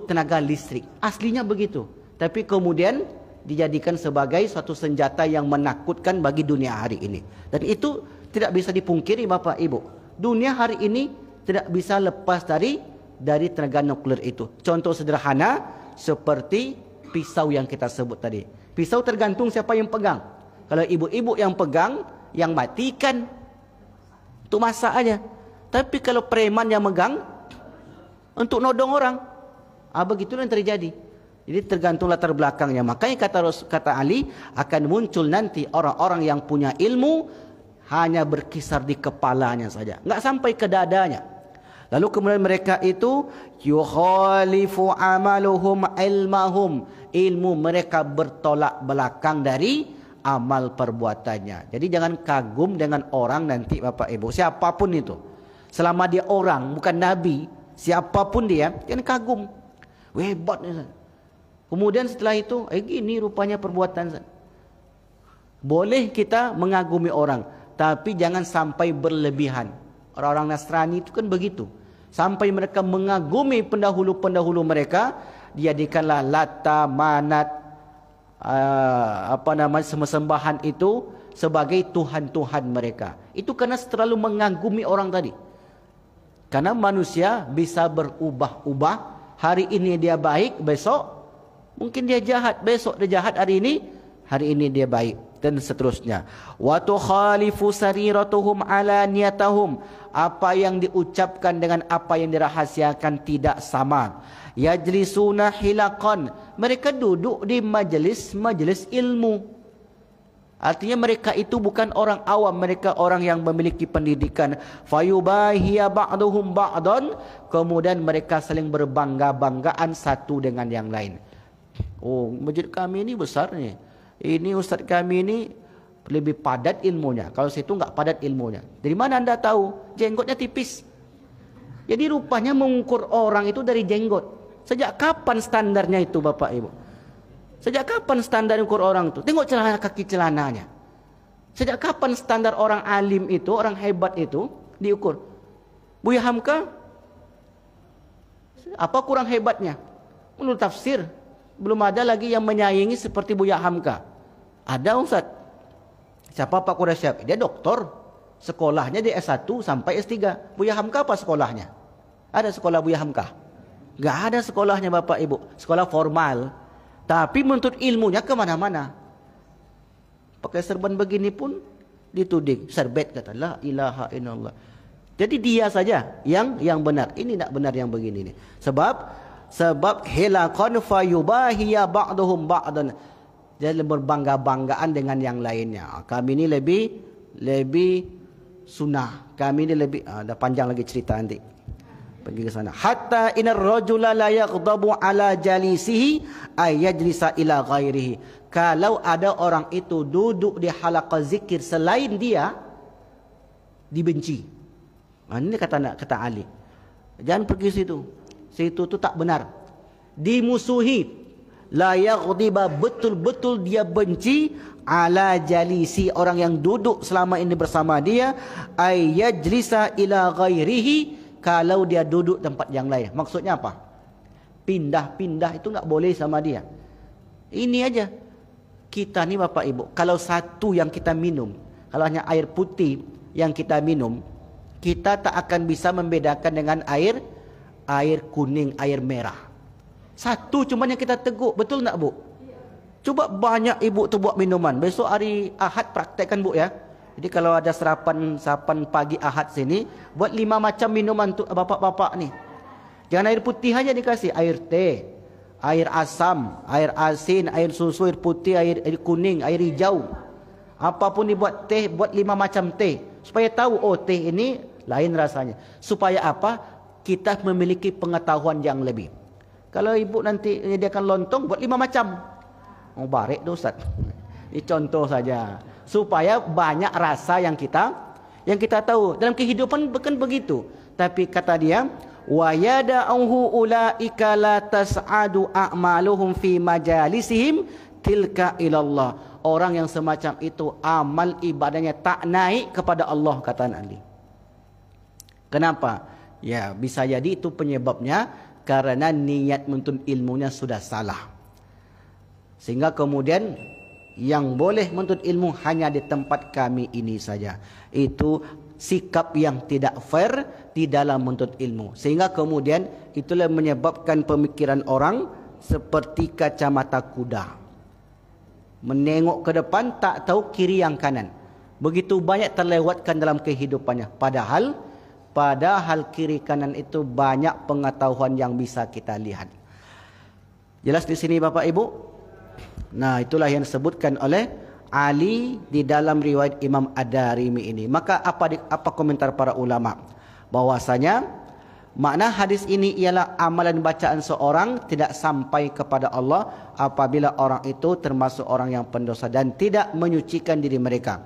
tenaga listrik. Aslinya begitu. Tapi kemudian dijadikan sebagai suatu senjata yang menakutkan bagi dunia hari ini. Dan itu tidak bisa dipungkiri Bapak Ibu. Dunia hari ini tidak bisa lepas dari tenaga nuklir itu. Contoh sederhana seperti pisau yang kita sebut tadi. Pisau tergantung siapa yang pegang. Kalau ibu-ibu yang pegang, yang matikan, untuk masak aja. Tapi kalau preman yang megang, untuk nodong orang, begitulah yang terjadi. Jadi tergantung latar belakangnya. Makanya kata Ali, akan muncul nanti orang-orang yang punya ilmu hanya berkisar di kepalanya saja, enggak sampai ke dadanya. Lalu kemudian mereka itu yukhalifu amaluhum ilmahum, ilmu mereka bertolak belakang dari amal perbuatannya. Jadi jangan kagum dengan orang nanti Bapak Ibu, siapapun itu. Selama dia orang, bukan nabi, siapapun dia, jangan kagum. Hebat nih. Kemudian setelah itu, gini rupanya perbuatan. Boleh kita mengagumi orang, tapi jangan sampai berlebihan. Orang-orang Nasrani itu kan begitu. Sampai mereka mengagumi pendahulu-pendahulu mereka, dijadikanlah Lata, Manat, sembahan itu sebagai Tuhan-Tuhan mereka. Itu karena terlalu mengagumi orang tadi. Karena manusia bisa berubah-ubah. Hari ini dia baik, besok mungkin dia jahat. Besok dia jahat, hari ini dia baik. Dan seterusnya. Wa tukhalifu sariratuhum ala niyatahum. Apa yang diucapkan dengan apa yang dirahasiakan tidak sama. Yajlisuna hilaqan. Mereka duduk di majelis ilmu. Artinya mereka itu bukan orang awam, mereka orang yang memiliki pendidikan. Fayubahiya ba'duhum ba'dan. Kemudian mereka saling berbangga-banggaan satu dengan yang lain. Oh, masjid kami ini besar nih. Ini ustaz kami ini lebih padat ilmunya. Kalau situ enggak padat ilmunya. Dari mana anda tahu? Jenggotnya tipis. Jadi rupanya mengukur orang itu dari jenggot. Sejak kapan standarnya itu Bapak Ibu? Sejak kapan standar ukur orang itu? Tengok celana kaki celananya. Sejak kapan standar orang alim itu, orang hebat itu diukur? Buya Hamka, apa kurang hebatnya? Menurut tafsir, belum ada lagi yang menyaingi seperti Buya Hamka. Ada Ustaz. Siapa Pak Qurasyab? Dia doktor. Sekolahnya di S1 sampai S3. Buya Hamka apa sekolahnya? Ada sekolah Buya Hamka? Enggak ada sekolahnya Bapak Ibu. Sekolah formal. Tapi menuntut ilmunya kemana-mana. Pakai serban begini pun dituding. Serbet kata. La ilaha illallah. Jadi dia saja yang benar. Ini tidak benar yang begini nih. Sebab hilaqan fayubahiya ba'duhum ba'dan. Jadi berbangga-banggaan dengan yang lainnya. Kami ini lebih sunnah. Kami ini lebih ada panjang lagi cerita nanti. Pergi ke sana. Hatta inar rajula la yaghdabu ala jalisihi ay yajlisa ila ghairihi. Kalau ada orang itu duduk di halaqah zikir selain dia, dibenci. Ini kata Ali. Jangan pergi situ. Situ tu tak benar. Dimusuhi. La yaghdiba, betul-betul dia benci ala jalisi, orang yang duduk selama ini bersama dia, ay yajlisa ila ghairihi, kalau dia duduk tempat yang lain. Maksudnya apa? Pindah-pindah itu enggak boleh sama dia. Ini aja. Kita ni Bapak Ibu, kalau satu yang kita minum, kalau hanya air putih yang kita minum, kita tak akan bisa membedakan dengan air kuning, air merah. Satu cuma yang kita teguk, betul tak Bu? Coba banyak ibu tu buat minuman. Besok hari Ahad praktekkan Bu ya. Jadi kalau ada sarapan pagi Ahad sini, buat 5 macam minuman tu bapak-bapak ni. Jangan air putih aja dikasih, air teh, air asam, air asin, air susu, air putih, air kuning, air hijau. Apapun dibuat teh, buat 5 macam teh. Supaya tahu, oh teh ini lain rasanya. Supaya apa? Kita memiliki pengetahuan yang lebih. Kalau ibu nanti menyediakan lontong, buat 5 macam. Oh barik tu Ustaz. Ini contoh saja. Supaya banyak rasa yang kita tahu. Dalam kehidupan bukan begitu. Tapi kata dia, wa yada'uhu ulaika la tas'adu a'maluhum fi majalisihim tilka ilallah. Orang yang semacam itu amal ibadahnya tak naik kepada Allah, kata Nabi. Kenapa? Ya, bisa jadi itu penyebabnya karena niat menuntut ilmunya sudah salah. Sehingga kemudian yang boleh menuntut ilmu hanya di tempat kami ini saja. Itu sikap yang tidak fair di dalam menuntut ilmu. Sehingga kemudian itulah menyebabkan pemikiran orang seperti kacamata kuda. Menengok ke depan tak tahu kiri yang kanan. Begitu banyak terlewatkan dalam kehidupannya. Padahal kiri kanan itu banyak pengetahuan yang bisa kita lihat. Jelas di sini Bapak Ibu? Nah, itulah yang disebutkan oleh Ali di dalam riwayat Imam Ad-Darimi ini. Maka apa komentar para ulama? Bahwasanya makna hadis ini ialah amalan bacaan seorang tidak sampai kepada Allah apabila orang itu termasuk orang yang pendosa dan tidak menyucikan diri mereka.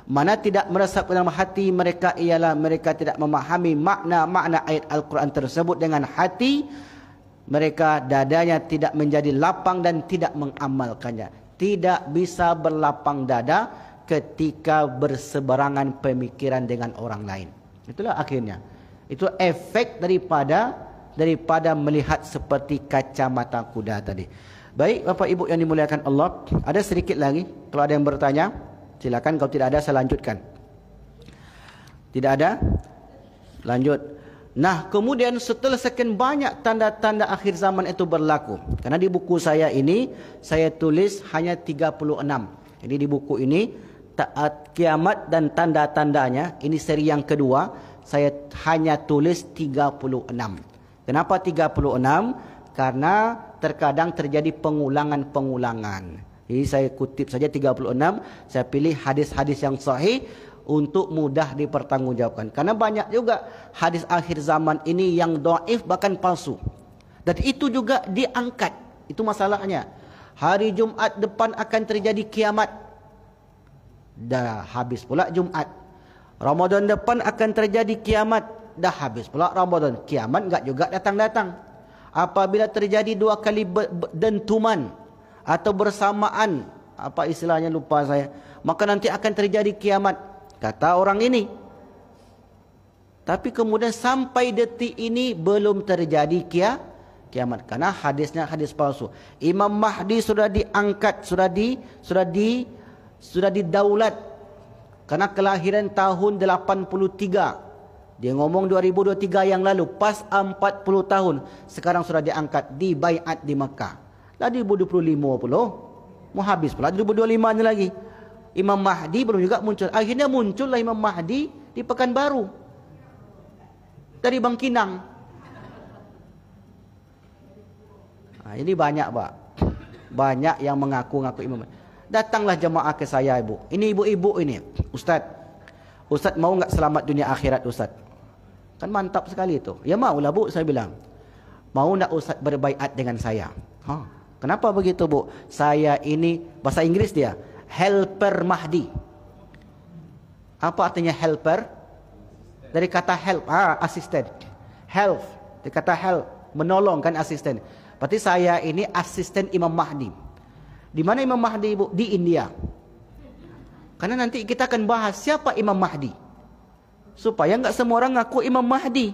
Mana tidak meresap dalam hati mereka ialah mereka tidak memahami makna-makna ayat Al-Quran tersebut dengan hati mereka, dadanya tidak menjadi lapang dan tidak mengamalkannya. Tidak bisa berlapang dada ketika berseberangan pemikiran dengan orang lain. Itulah akhirnya. Itu efek daripada melihat seperti kacamata kuda tadi. Baik Bapak Ibu yang dimuliakan Allah, ada sedikit lagi. Kalau ada yang bertanya, silakan. Kalau tidak ada, saya lanjutkan. Tidak ada? Lanjut. Nah, kemudian setelah sekian banyak tanda-tanda akhir zaman itu berlaku. Karena di buku saya ini, saya tulis hanya 36. Jadi di buku ini, kiamat dan tanda-tandanya, ini seri yang kedua, saya hanya tulis 36. Kenapa 36? Karena terkadang terjadi pengulangan-pengulangan. Jadi saya kutip saja 36, saya pilih hadis-hadis yang sahih untuk mudah dipertanggungjawabkan. Karena banyak juga hadis akhir zaman ini yang dhaif bahkan palsu. Dan itu juga diangkat. Itu masalahnya. Hari Jumat depan akan terjadi kiamat. Dah habis pula Jumat. Ramadan depan akan terjadi kiamat. Dah habis pula Ramadan. Kiamat enggak juga datang-datang. Apabila terjadi dua kali dentuman atau bersamaan, apa istilahnya lupa saya, maka nanti akan terjadi kiamat, kata orang ini. Tapi kemudian sampai detik ini belum terjadi kiamat, karena hadisnya hadis palsu. Imam Mahdi sudah diangkat, sudah didaulat, karena kelahiran tahun 83. Dia ngomong 2023 yang lalu, pas 40 tahun, sekarang sudah diangkat, dibaiat di Mekah. Dah 2025 pula, mau habis pula 2025 ni lagi. Imam Mahdi belum juga muncul. Akhirnya muncullah Imam Mahdi di Pekanbaru dari Bangkinang. Nah, ini banyak Pak, banyak yang mengaku-ngaku Imam. Datanglah jemaah ke saya ibu. Ini ibu-ibu ini, Ustaz mau enggak selamat dunia akhirat Ustaz? Kan mantap sekali itu. Ya maulah Bu, saya bilang. Mau nak Ustaz berbaiat dengan saya? Kenapa begitu Bu? Saya ini, bahasa Inggris dia, helper Mahdi. Apa artinya helper? Dari kata help, asisten. Help, dari kata help, menolong kan asisten. Berarti saya ini asisten Imam Mahdi. Di mana Imam Mahdi Bu? Di India. Karena nanti kita akan bahas siapa Imam Mahdi. Supaya enggak semua orang ngaku Imam Mahdi.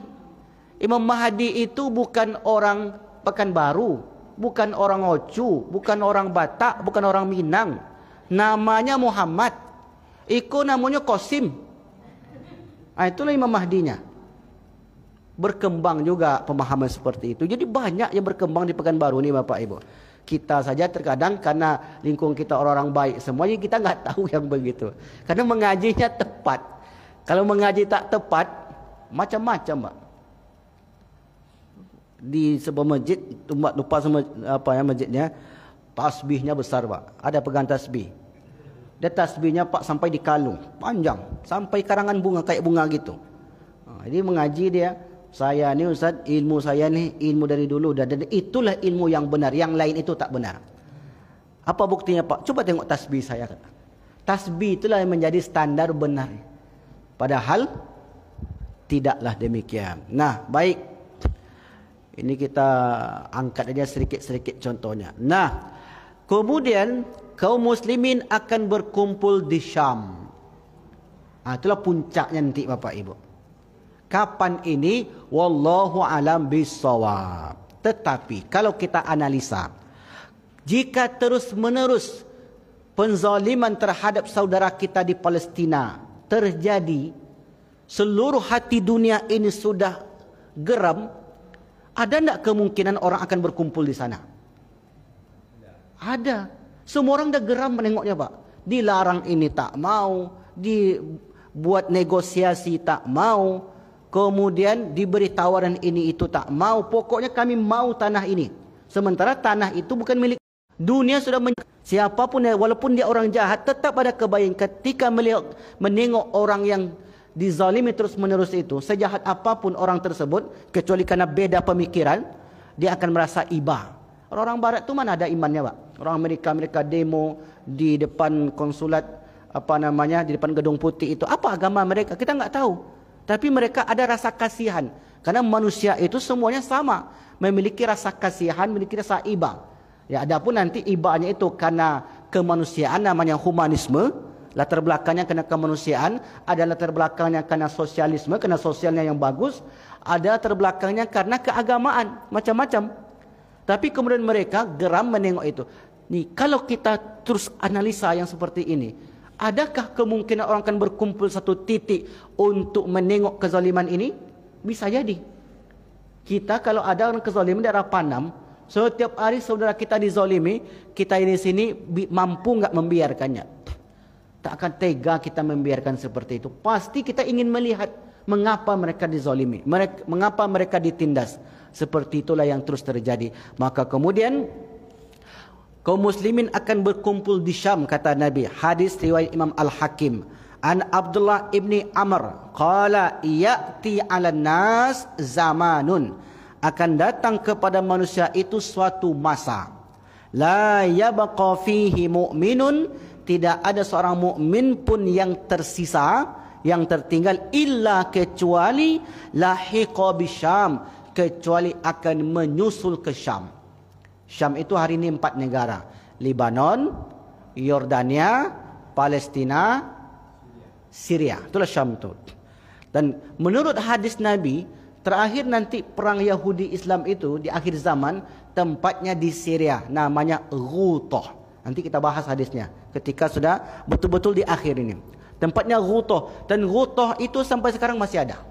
Imam Mahdi itu bukan orang Pekanbaru, bukan orang Ocu, bukan orang Batak, bukan orang Minang. Namanya Muhammad. Iko namanya Qasim. Itulah Imam Mahdinya. Berkembang juga pemahaman seperti itu. Jadi banyak yang berkembang di Pekanbaru ni Bapak Ibu. Kita saja terkadang karena lingkungan kita orang-orang baik semuanya, kita enggak tahu yang begitu. Karena mengajinya tepat. Kalau mengaji tak tepat, macam-macam Pak. Di sebuah masjid, lupa sama apa ya masjidnya, tasbihnya besar Pak. Ada pegang tasbih. Dia tasbihnya Pak sampai di kalung, panjang, sampai karangan bunga kayak bunga gitu. Jadi mengaji dia, saya ni Ustaz, ilmu saya ni ilmu dari dulu dan itulah ilmu yang benar, yang lain itu tak benar. Apa buktinya Pak? Coba tengok tasbih saya. Tasbih itulah yang menjadi standar benar. Padahal tidaklah demikian. Nah, baik. Ini kita angkat aja sedikit-sedikit contohnya. Nah, kemudian kaum muslimin akan berkumpul di Syam. Itulah puncaknya nanti Bapak Ibu. Kapan ini? Wallahu alam bissawab. Tetapi kalau kita analisa, jika terus-menerus penzaliman terhadap saudara kita di Palestina terjadi, seluruh hati dunia ini sudah geram, ada tidak kemungkinan orang akan berkumpul di sana? Ada. Semua orang dah geram menengoknya, Pak. Dilarang ini tak mau, dibuat negosiasi tak mau, kemudian diberi tawaran ini itu tak mau. Pokoknya kami mau tanah ini. Sementara tanah itu bukan milik dunia. Sudah siapapun, walaupun dia orang jahat, tetap ada kebaikan ketika menengok orang yang dizalimi terus menerus itu. Sejahat apapun orang tersebut, kecuali karena beda pemikiran, dia akan merasa iba. Orang-orang barat tu mana ada imannya, Pak? Orang Amerika demo di depan konsulat, di depan Gedung Putih itu. Apa agama mereka? Kita enggak tahu. Tapi mereka ada rasa kasihan. Karena manusia itu semuanya sama, memiliki rasa kasihan, memiliki rasa iba. Ya, adapun nanti ibanya itu karena kemanusiaan, namanya humanisme. Latar belakangnya karena kemanusiaan, ada latar belakangnya karena sosialisme, karena sosialnya yang bagus, ada latar belakangnya karena keagamaan, macam-macam. Tapi kemudian mereka geram menengok itu. Nih, kalau kita terus analisa yang seperti ini, adakah kemungkinan orang akan berkumpul satu titik untuk menengok kezaliman ini? Bisa jadi. Kita kalau ada orang kezaliman di daerah Panam, setiap hari saudara kita dizalimi, kita di sini mampu enggak membiarkannya? Tak akan tega kita membiarkan seperti itu. Pasti kita ingin melihat mengapa mereka dizalimi, mengapa mereka ditindas. Seperti itulah yang terus terjadi. Maka kemudian kaum muslimin akan berkumpul di Syam, kata Nabi. Hadis riwayat Imam Al-Hakim. An Abdullah ibni Amr qala ya'ti 'alan nas zamanun, akan datang kepada manusia itu suatu masa, la yabqa fihi mu'minun, tidak ada seorang mukmin pun yang tersisa, yang tertinggal, illa kecuali lahiqa bisyam, kecuali akan menyusul ke Syam. Syam itu hari ini 4 negara. Libanon, Yordania, Palestina, Syria. Itulah Syam itu. Dan menurut hadis Nabi, terakhir nanti perang Yahudi Islam itu di akhir zaman, tempatnya di Syria, namanya Ghutah. Nanti kita bahas hadisnya ketika sudah betul-betul di akhir ini. Tempatnya Ghutah, dan Ghutah itu sampai sekarang masih ada.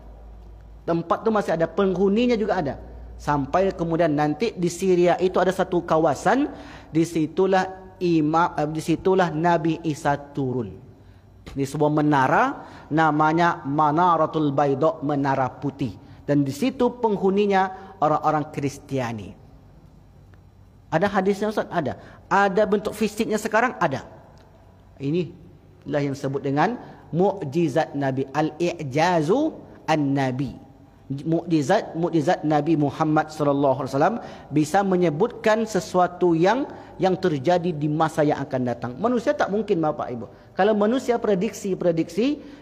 Tempat itu masih ada, penghuninya juga ada. Sampai kemudian nanti di Syria itu ada satu kawasan, disitulah Nabi Isa turun. Di sebuah menara namanya Manaratul Bayda, menara putih. Dan di situ penghuninya orang-orang Kristiani. Ada hadisnya, Ustaz? Ada. Ada bentuk fisiknya sekarang? Ada. Inilah yang disebut dengan mukjizat Nabi, al-i'jazu an-nabi. Mukjizat Nabi Muhammad sallallahu alaihi wasallam bisa menyebutkan sesuatu yang terjadi di masa yang akan datang. Manusia tak mungkin, Bapak Ibu. Kalau manusia prediksi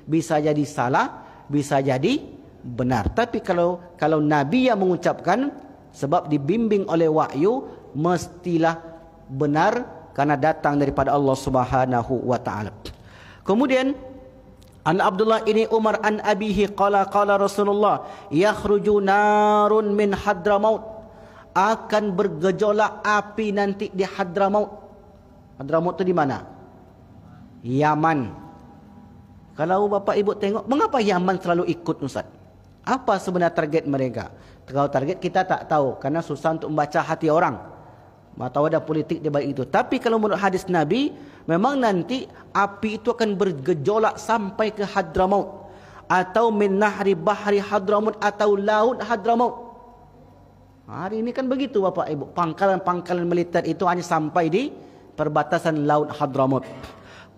bisa jadi salah, bisa jadi benar. Tapi kalau Nabi yang mengucapkan, sebab dibimbing oleh wahyu, mestilah benar karena datang daripada Allah Subhanahu wa taala. Kemudian An Abdullah ini Umar an abihi qala Rasulullah yakhruju narun min Hadramaut, akan bergejolak api nanti di Hadramaut. Hadramaut itu di mana? Yaman. Kalau Bapak Ibu tengok, mengapa Yaman selalu ikut, Ustaz? Apa sebenarnya target mereka? Kalau target kita tak tahu, karena susah untuk membaca hati orang. Atau ada politik di balik itu. Tapi kalau menurut hadis Nabi, memang nanti api itu akan bergejolak sampai ke Hadramaut, atau min nahri bahri Hadramaut, atau laut Hadramaut. Hari ini kan begitu, Bapak Ibu. Pangkalan-pangkalan militer itu hanya sampai di perbatasan laut Hadramaut.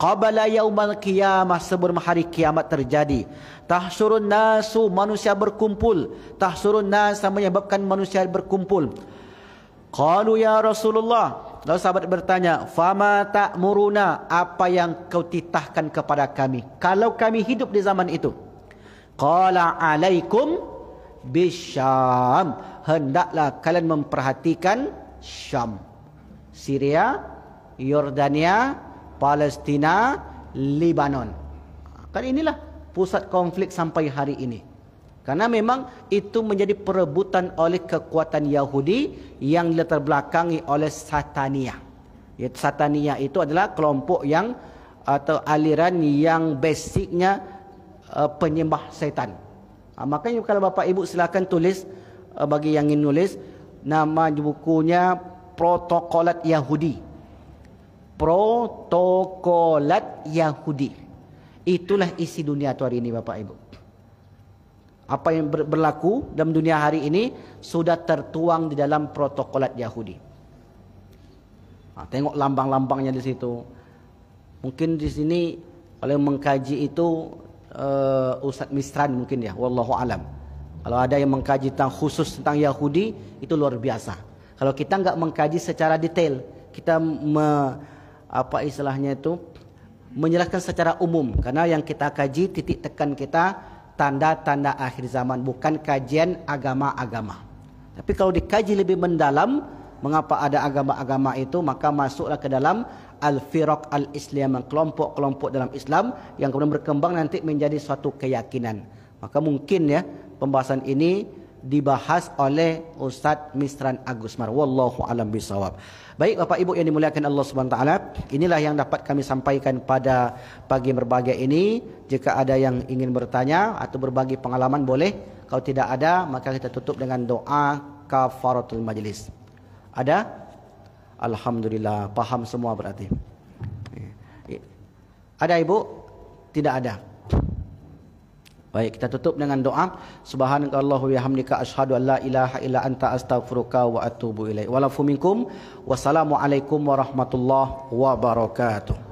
Qabala yaumal qiyamah, sebelum hari kiamat terjadi. Tahsyurun nasu, manusia berkumpul. Tahsyurun nas, menyebabkan manusia berkumpul. Qalu ya Rasulullah, lalu sahabat bertanya, fama ta'muruna, apa yang kau titahkan kepada kami kalau kami hidup di zaman itu? Qala alaikum bisyam, hendaklah kalian memperhatikan Syam, Syria, Yordania, Palestina, Libanon. Kan inilah pusat konflik sampai hari ini. Karena memang itu menjadi perebutan oleh kekuatan Yahudi yang dilatar belakangi oleh Satania. Satania itu adalah kelompok yang atau aliran yang basicnya penyembah setan. Makanya kalau Bapak Ibu silakan tulis, bagi yang ingin nulis, nama bukunya Protokolat Yahudi. protokolat Yahudi. Itulah isi dunia tu hari ini, Bapak Ibu. Apa yang berlaku dalam dunia hari ini sudah tertuang di dalam protokolat Yahudi. Tengok lambang-lambangnya di situ. Mungkin di sini kalau mengkaji itu Ustaz Misran mungkin ya, wallahu alam. Kalau ada yang mengkaji tentang khusus tentang Yahudi, itu luar biasa. Kalau kita enggak mengkaji secara detail, kita apa istilahnya itu menjelaskan secara umum, karena yang kita kaji titik tekan kita tanda-tanda akhir zaman, bukan kajian agama-agama. Tapi kalau dikaji lebih mendalam mengapa ada agama-agama itu, maka masuklah ke dalam al-firaq al-islam, kelompok-kelompok dalam Islam yang kemudian berkembang nanti menjadi suatu keyakinan. Maka mungkin ya pembahasan ini dibahas oleh Ustaz Misran Agus Mar. Wallahu alam bisawab. Baik Bapak Ibu yang dimuliakan Allah Subhanahu wa taala, inilah yang dapat kami sampaikan pada pagi berbahagia ini. Jika ada yang ingin bertanya atau berbagi pengalaman boleh. Kalau tidak ada, maka kita tutup dengan doa kafaratul majlis. Ada? Alhamdulillah, paham semua berarti. Ada Ibu? Tidak ada. Baik, kita tutup dengan doa. Subhanakallahu wa bihamdika asyhadu an la ilaha illa anta astaghfiruka wa atubu ilaik. Walafu minkum. Wassalamualaikum warahmatullahi wabarakatuh.